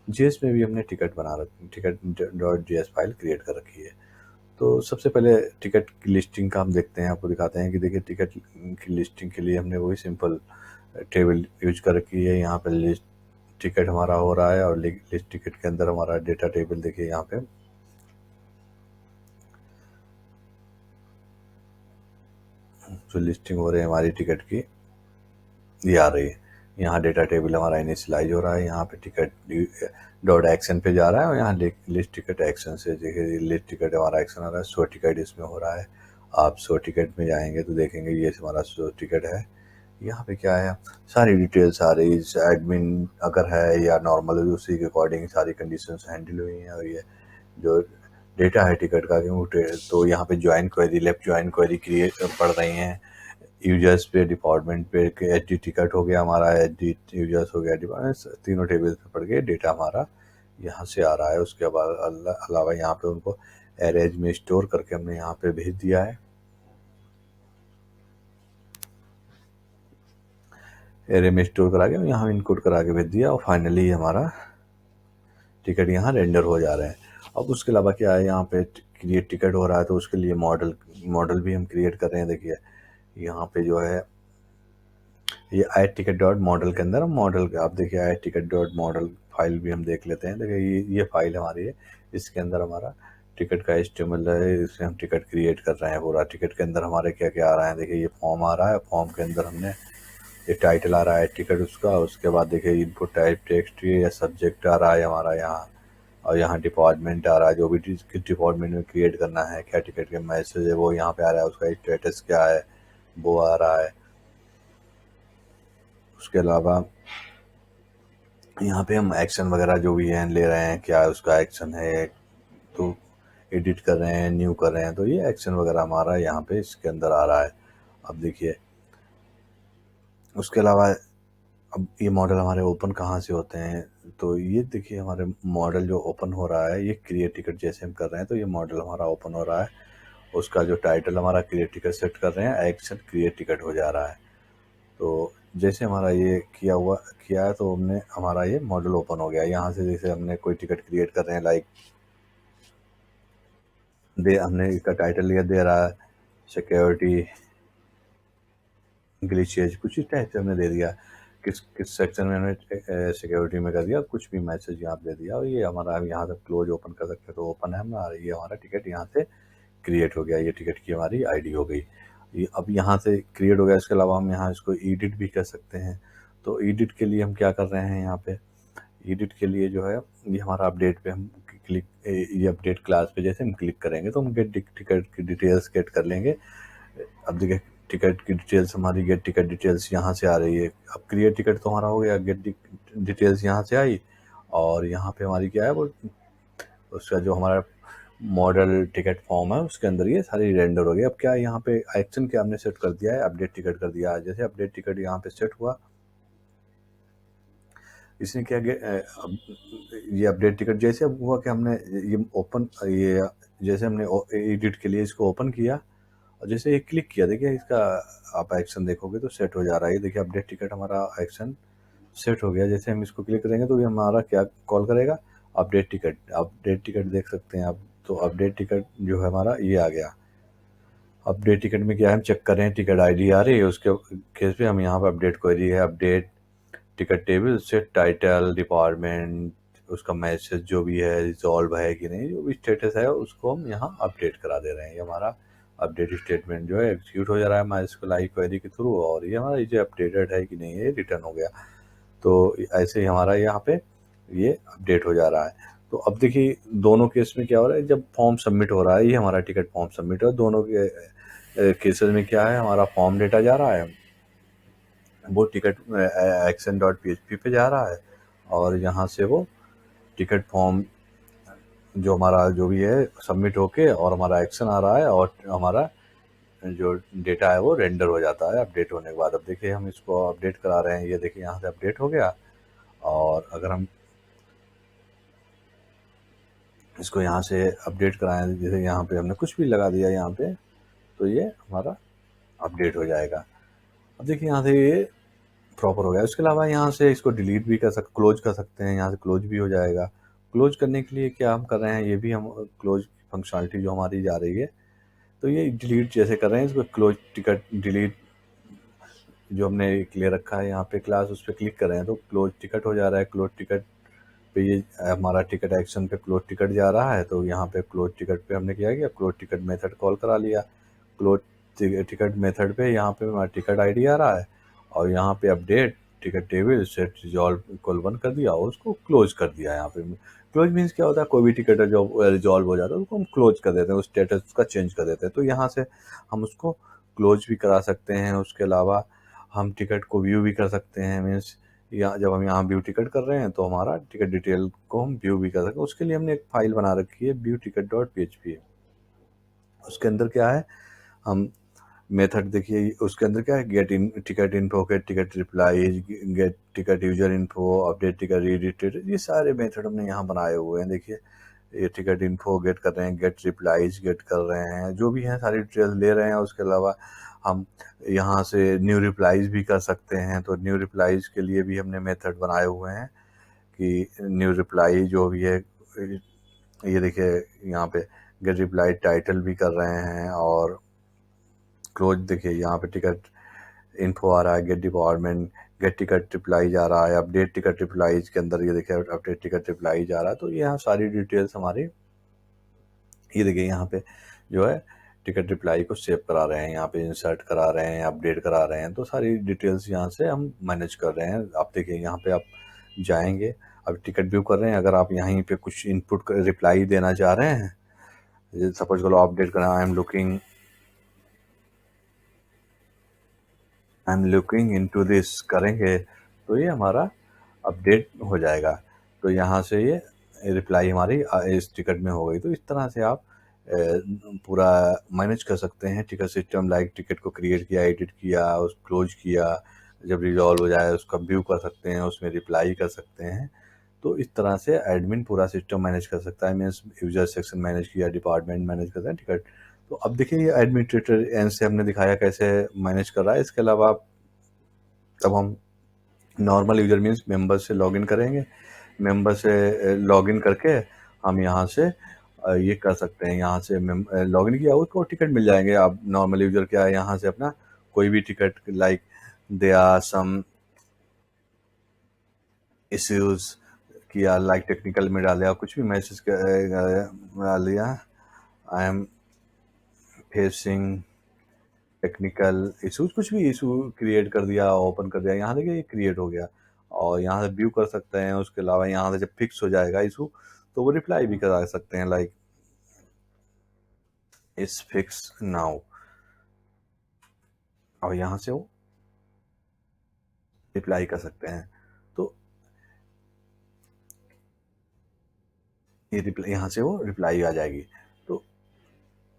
जेएस में भी हमने टिकट बना रखी, ticket dot JS file create कर रखी है। तो सबसे पहले टिकट की लिस्टिंग का हम देखते हैं, आपको दिखाते हैं कि देखिए टिकट की लिस्टिंग के लिए हमने वही सिंपल टेबल यूज कर रखी है। यहाँ पे लिस्ट टिकट हमारा हो रहा है और लिस्ट टिकट के अंदर हमारा डेटा टेबल देखिए यहाँ पे जो लिस्टिंग हो रही है हमारी टिकट की ये आ रही है। यहाँ डेटा टेबल हमारा इनिशियलाइज हो रहा है, यहाँ पे टिकट डॉट एक्शन पे जा रहा है और यहाँ लिस्ट टिकट एक्शन से देखिए लिस्ट टिकट हमारा एक्शन आ रहा है, 100 टिकट इसमें हो रहा है। आप 100 टिकट में जाएंगे तो देखेंगे ये हमारा 100 टिकट है। यहाँ पे क्या है, सारी डिटेल्स आ रही है, एडमिन अगर है या नॉर्मल है उसी के अकॉर्डिंग सारी कंडीशंस हैंडल हुई हैं। और ये जो डेटा है टिकट का, तो यहाँ पे join query, left join query create पढ़ रही हैं यूजर्स पे, डिपार्टमेंट पे, HD टिकट हो गया हमारा, HD यूजर्स हो गया डिपार्टमेंट, तीनों टेबल पे पढ़ के डेटा हमारा यहाँ से आ रहा है। उसके अलावा यहाँ पे उनको एरेज में स्टोर करके हमने यहाँ पे भेज दिया है, एरे में स्टोर करा के यहाँ इनकोड करा के भेज दिया, और फाइनली हमारा टिकट यहाँ रेंडर हो जा रहे हैं। अब उसके अलावा क्या है, यहाँ पे क्रिएट टिकट हो रहा है, तो उसके लिए मॉडल भी हम क्रिएट कर रहे हैं। देखिए यहाँ पे जो है ये ऐड टिकट डॉट मॉडल के अंदर हम मॉडल, आप देखिए add ticket dot model file भी हम देख लेते हैं। देखिए ये फाइल हमारी है, इसके अंदर हमारा टिकट का HTML है, इससे हम टिकट क्रिएट कर रहे हैं। पूरा टिकट के अंदर हमारे क्या क्या आ रहा है, देखिए ये फॉर्म आ रहा है, फॉर्म के अंदर हमने ये टाइटल आ रहा है टिकट उसका, उसके बाद देखिए इनपुट टाइप टेक्स्ट या सब्जेक्ट आ रहा है हमारा यहाँ, और यहाँ डिपार्टमेंट आ रहा है, जो भी किस डिपार्टमेंट में क्रिएट करना है, क्या टिकट के मैसेज है वो यहाँ पे आ रहा है, उसका स्टेटस क्या है वो आ रहा है। उसके अलावा यहाँ पे हम एक्शन वगैरह जो भी है ले रहे हैं, क्या उसका एक्शन है, तो एडिट कर रहे हैं, न्यू कर रहे हैं, तो ये एक्शन वगैरह हमारा यहाँ पे इसके अंदर आ रहा है। अब देखिए उसके अलावा अब ये मॉडल हमारे ओपन कहाँ से होते हैं, तो ये देखिए हमारे मॉडल जो ओपन हो रहा है, ये क्रिएट टिकट जैसे हम कर रहे हैं तो ये मॉडल हमारा ओपन हो रहा है, उसका जो टाइटल हमारा क्रिएट टिकट सेट कर रहे हैं, एक्शन क्रिएट टिकट हो जा रहा है। तो जैसे हमारा ये किया है तो हमने हमारा ये मॉडल ओपन हो गया। यहाँ से जैसे हमने कोई टिकट क्रिएट कर रहे हैं, लाइक हमने इसका टाइटल लिया दे रहा है सिक्योरिटी ग्लिचेज, कुछ इस टाइप से हमने दे दिया, किस किस सेक्शन में हमने सिक्योरिटी में कर दिया, कुछ भी मैसेज यहाँ पे दे दिया, और ये हमारा हम यहाँ से क्लोज ओपन कर सकते हैं, तो ओपन है हमारा, ये हमारा टिकट यहाँ से क्रिएट हो गया, ये टिकट की हमारी आईडी हो गई। ये अब यहाँ से क्रिएट हो गया। इसके अलावा हम यहाँ इसको एडिट भी कर सकते हैं। तो एडिट के लिए हम क्या कर रहे हैं, यहाँ पे एडिट के लिए जो है ये हमारा अपडेट पे हम क्लिक, ये अपडेट क्लास पे जैसे हम क्लिक करेंगे तो हम गेट टिकट की डिटेल्स गेट कर लेंगे। अब देखिए टिकट की डिटेल्स हमारी गेट टिकट डिटेल्स यहाँ से आ रही है। अब क्रिएट टिकट तो हमारा हो गया, गेट डिटेल्स यहाँ से आई, और यहाँ पे हमारी क्या है वो उसका जो हमारा मॉडल टिकट फॉर्म है उसके अंदर ये सारी रेंडर हो गई। अब क्या है, यहाँ पे एक्शन क्या हमने सेट कर दिया है, अपडेट टिकट कर दिया है। जैसे अपडेट टिकट यहाँ पे सेट हुआ, इसने क्या अब ये अपडेट टिकट जैसे अब हुआ कि हमने ये ओपन, ये जैसे हमने एडिट के लिए इसको ओपन किया और जैसे ये क्लिक किया, देखिए इसका आप एक्शन देखोगे तो सेट हो जा रहा है। देखिए अपडेट टिकट हमारा एक्शन सेट हो गया। जैसे हम इसको क्लिक करेंगे तो ये हमारा क्या कॉल करेगा, अपडेट टिकट। अपडेट टिकट देख सकते हैं आप, तो अपडेट टिकट जो है हमारा ये आ गया। अपडेट टिकट में क्या है, हम चेक कर रहे हैं टिकट आईडी आ रही है, उसके केस पे हम यहाँ पे अपडेट क्वेरी है, अपडेट टिकट टेबल से टाइटल डिपार्टमेंट, उसका मैसेज जो भी है रिजॉल्व है कि नहीं, जो भी स्टेटस है उसको हम यहाँ अपडेट करा दे रहे हैं। ये हमारा अपडेट स्टेटमेंट जो है एग्जीक्यूट हो जा रहा है MySQL क्वेरी के थ्रू, और ये हमारा ये अपडेटेड है कि नहीं ये रिटर्न हो गया। तो ऐसे ही हमारा यहाँ पे ये अपडेट हो जा रहा है। तो अब देखिए दोनों केस में क्या हो रहा है, जब फॉर्म सबमिट हो रहा है, ये हमारा टिकट फॉर्म सबमिट हो, दोनों के केसेस में क्या है, हमारा फॉर्म डेटा जा रहा है, वो टिकट action.php पे जा रहा है, और यहाँ से वो टिकट फॉर्म जो हमारा जो भी है सबमिट होके और हमारा एक्शन आ रहा है, और हमारा जो डेटा है वो रेंडर हो जाता है अपडेट होने के बाद। अब देखिए हम इसको अपडेट करा रहे हैं, ये देखिए यहाँ से अपडेट हो गया, और अगर हम इसको यहाँ से अपडेट कराएं, जैसे यहाँ पे हमने कुछ भी लगा दिया यहाँ पे, तो ये हमारा अपडेट हो जाएगा। अब देखिए यहाँ से ये प्रॉपर हो गया। उसके अलावा यहाँ से इसको डिलीट भी क्लोज कर सकते हैं, यहाँ से क्लोज भी हो जाएगा। क्लोज करने के लिए क्या हम कर रहे हैं, ये भी हम क्लोज फंक्शनलिटी जो हमारी जा रही है, तो ये डिलीट जैसे कर रहे हैं, इसको क्लोज टिकट डिलीट जो हमने एक ले रखा है यहाँ पे क्लास, उस पर क्लिक कर रहे हैं तो क्लोज टिकट हो जा रहा है। क्लोज टिकट पे ये हमारा टिकट एक्शन पे क्लोज टिकट जा रहा है, तो यहाँ पे क्लोज टिकट पे हमने क्या किया, क्लोज टिकट मेथड कॉल करा लिया। क्लोज टिकट मेथड पे यहाँ पे हमारा टिकट आईडी आ रहा है, और यहाँ पे update ticket table set resolve equal 1 कर दिया और उसको क्लोज कर दिया। यहाँ पे क्लोज मीन्स क्या होता है, कोई भी टिकट है जो रिजॉल्व हो जाता है उसको हम क्लोज कर देते हैं, उस स्टेटस उसका चेंज कर देते हैं। तो यहाँ से हम उसको क्लोज भी करा सकते हैं। उसके अलावा हम टिकट को व्यू भी कर सकते हैं, मीन्स या जब हम यहाँ व्यू टिकट कर रहे हैं तो हमारा टिकट डिटेल को हम व्यू भी कर सकते हैं। उसके लिए हमने एक फाइल बना रखी है व्यू टिकट डॉट php। उसके अंदर क्या है, हम मेथड देखिए उसके अंदर क्या है, get in ticket info, get ticket reply, get ticket user info, update ticket reedited, ये सारे मेथड हमने यहाँ बनाए हुए हैं। देखिए ये टिकट इन्फो गेट कर रहे हैं, गेट रिप्लाईज गेट कर रहे हैं, जो भी हैं सारी डिटेल्स ले रहे हैं। उसके अलावा हम यहाँ से न्यू रिप्लाईज भी कर सकते हैं, तो न्यू रिप्लाईज के लिए भी हमने मेथड बनाए हुए हैं कि न्यू रिप्लाई जो भी है, ये देखिए यहाँ पे गेट रिप्लाई टाइटल भी कर रहे हैं, और क्लोज देखिए यहाँ पे टिकट इन्फो आ रहा है, get department, get ticket reply जा रहा है, अपडेट टिकट रिप्लाईज के अंदर ये देखिए अपडेट टिकट रिप्लाई जा रहा है। तो यहाँ सारी डिटेल्स हमारी, ये देखिए यहाँ पे जो है टिकट रिप्लाई को सेव करा रहे हैं, यहाँ पे इंसर्ट करा रहे हैं, अपडेट करा रहे हैं। तो सारी डिटेल्स यहाँ से हम मैनेज कर रहे हैं। आप देखिए यहाँ पे आप जाएंगे, अब टिकट व्यू कर रहे हैं, अगर आप यहीं पे कुछ इनपुट रिप्लाई देना चाह रहे हैं, सपोज करो अपडेट करना, I am looking into this करेंगे तो ये हमारा अपडेट हो जाएगा। तो यहाँ से ये रिप्लाई हमारी इस टिकट में हो गई। तो इस तरह से आप पूरा मैनेज कर सकते हैं टिकट सिस्टम, लाइक टिकट को क्रिएट किया, एडिट किया, उस क्लोज किया, जब रिजॉल्व हो जाए उसका व्यू कर सकते हैं, उसमें रिप्लाई कर सकते हैं। तो इस तरह से एडमिन पूरा सिस्टम मैनेज कर सकता है। मीन्स यूजर सेक्शन मैनेज किया, डिपार्टमेंट मैनेज करता है, टिकट। तो अब देखिए ये एडमिनिस्ट्रेटर एंड से हमने दिखाया कैसे मैनेज कर रहा है। इसके अलावा अब हम नॉर्मल यूजर मीन्स मेंबर से लॉगिन करेंगे। मेंबर से लॉगिन करके हम यहाँ से ये कर सकते हैं, यहाँ से लॉगिन किया उसको टिकट मिल जाएंगे। आप नॉर्मल यूजर क्या है, यहाँ से अपना कोई भी ticket, like they are some issues किया, लाइक टेक्निकल में डाल दिया, कुछ भी मैसेज डाल दिया, I am facing technical issues, कुछ भी इशू क्रिएट कर दिया, ओपन कर दिया, यहाँ देखिए ये क्रिएट हो गया, और यहाँ से व्यू कर सकते हैं। उसके अलावा यहाँ से जब फिक्स हो जाएगा इशू तो वो रिप्लाई भी करा सकते हैं, लाइक इस फिक्स नाउ, और यहाँ से वो रिप्लाई कर सकते हैं। तो ये रिप्लाई, यहाँ से वो रिप्लाई आ जाएगी। तो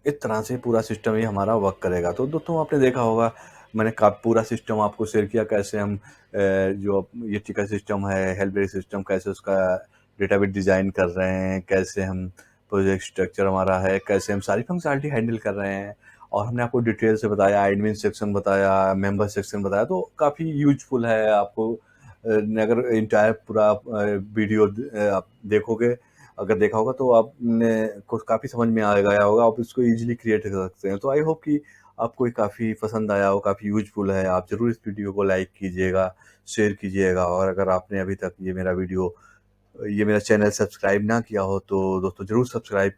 इस तरह से पूरा सिस्टम ये हमारा वर्क करेगा। तो दोस्तों आपने देखा होगा, मैंने का पूरा सिस्टम आपको शेयर किया, कैसे हम जो ये टिकट सिस्टम है, हेल्प डेस्क सिस्टम, कैसे उसका डेटाबेस डिज़ाइन कर रहे हैं, कैसे हम प्रोजेक्ट स्ट्रक्चर हमारा है, कैसे हम सारी फंक्शनलिटी हैंडल कर रहे हैं, और हमने आपको डिटेल से बताया, एडमिन सेक्शन बताया, मेंबर सेक्शन बताया। तो काफ़ी यूजफुल है आपको। अगर इंटायर पूरा वीडियो आप देखोगे, अगर देखा होगा तो आपने को काफ़ी समझ में आ गया होगा, आप इसको ईजिली क्रिएट कर सकते हैं। तो आई होप कि आपको ये काफ़ी पसंद आया हो, काफ़ी यूजफुल है। आप ज़रूर इस वीडियो को लाइक कीजिएगा, शेयर कीजिएगा, और अगर आपने अभी तक ये मेरा चैनल सब्सक्राइब ना किया हो तो दोस्तों ज़रूर सब्सक्राइब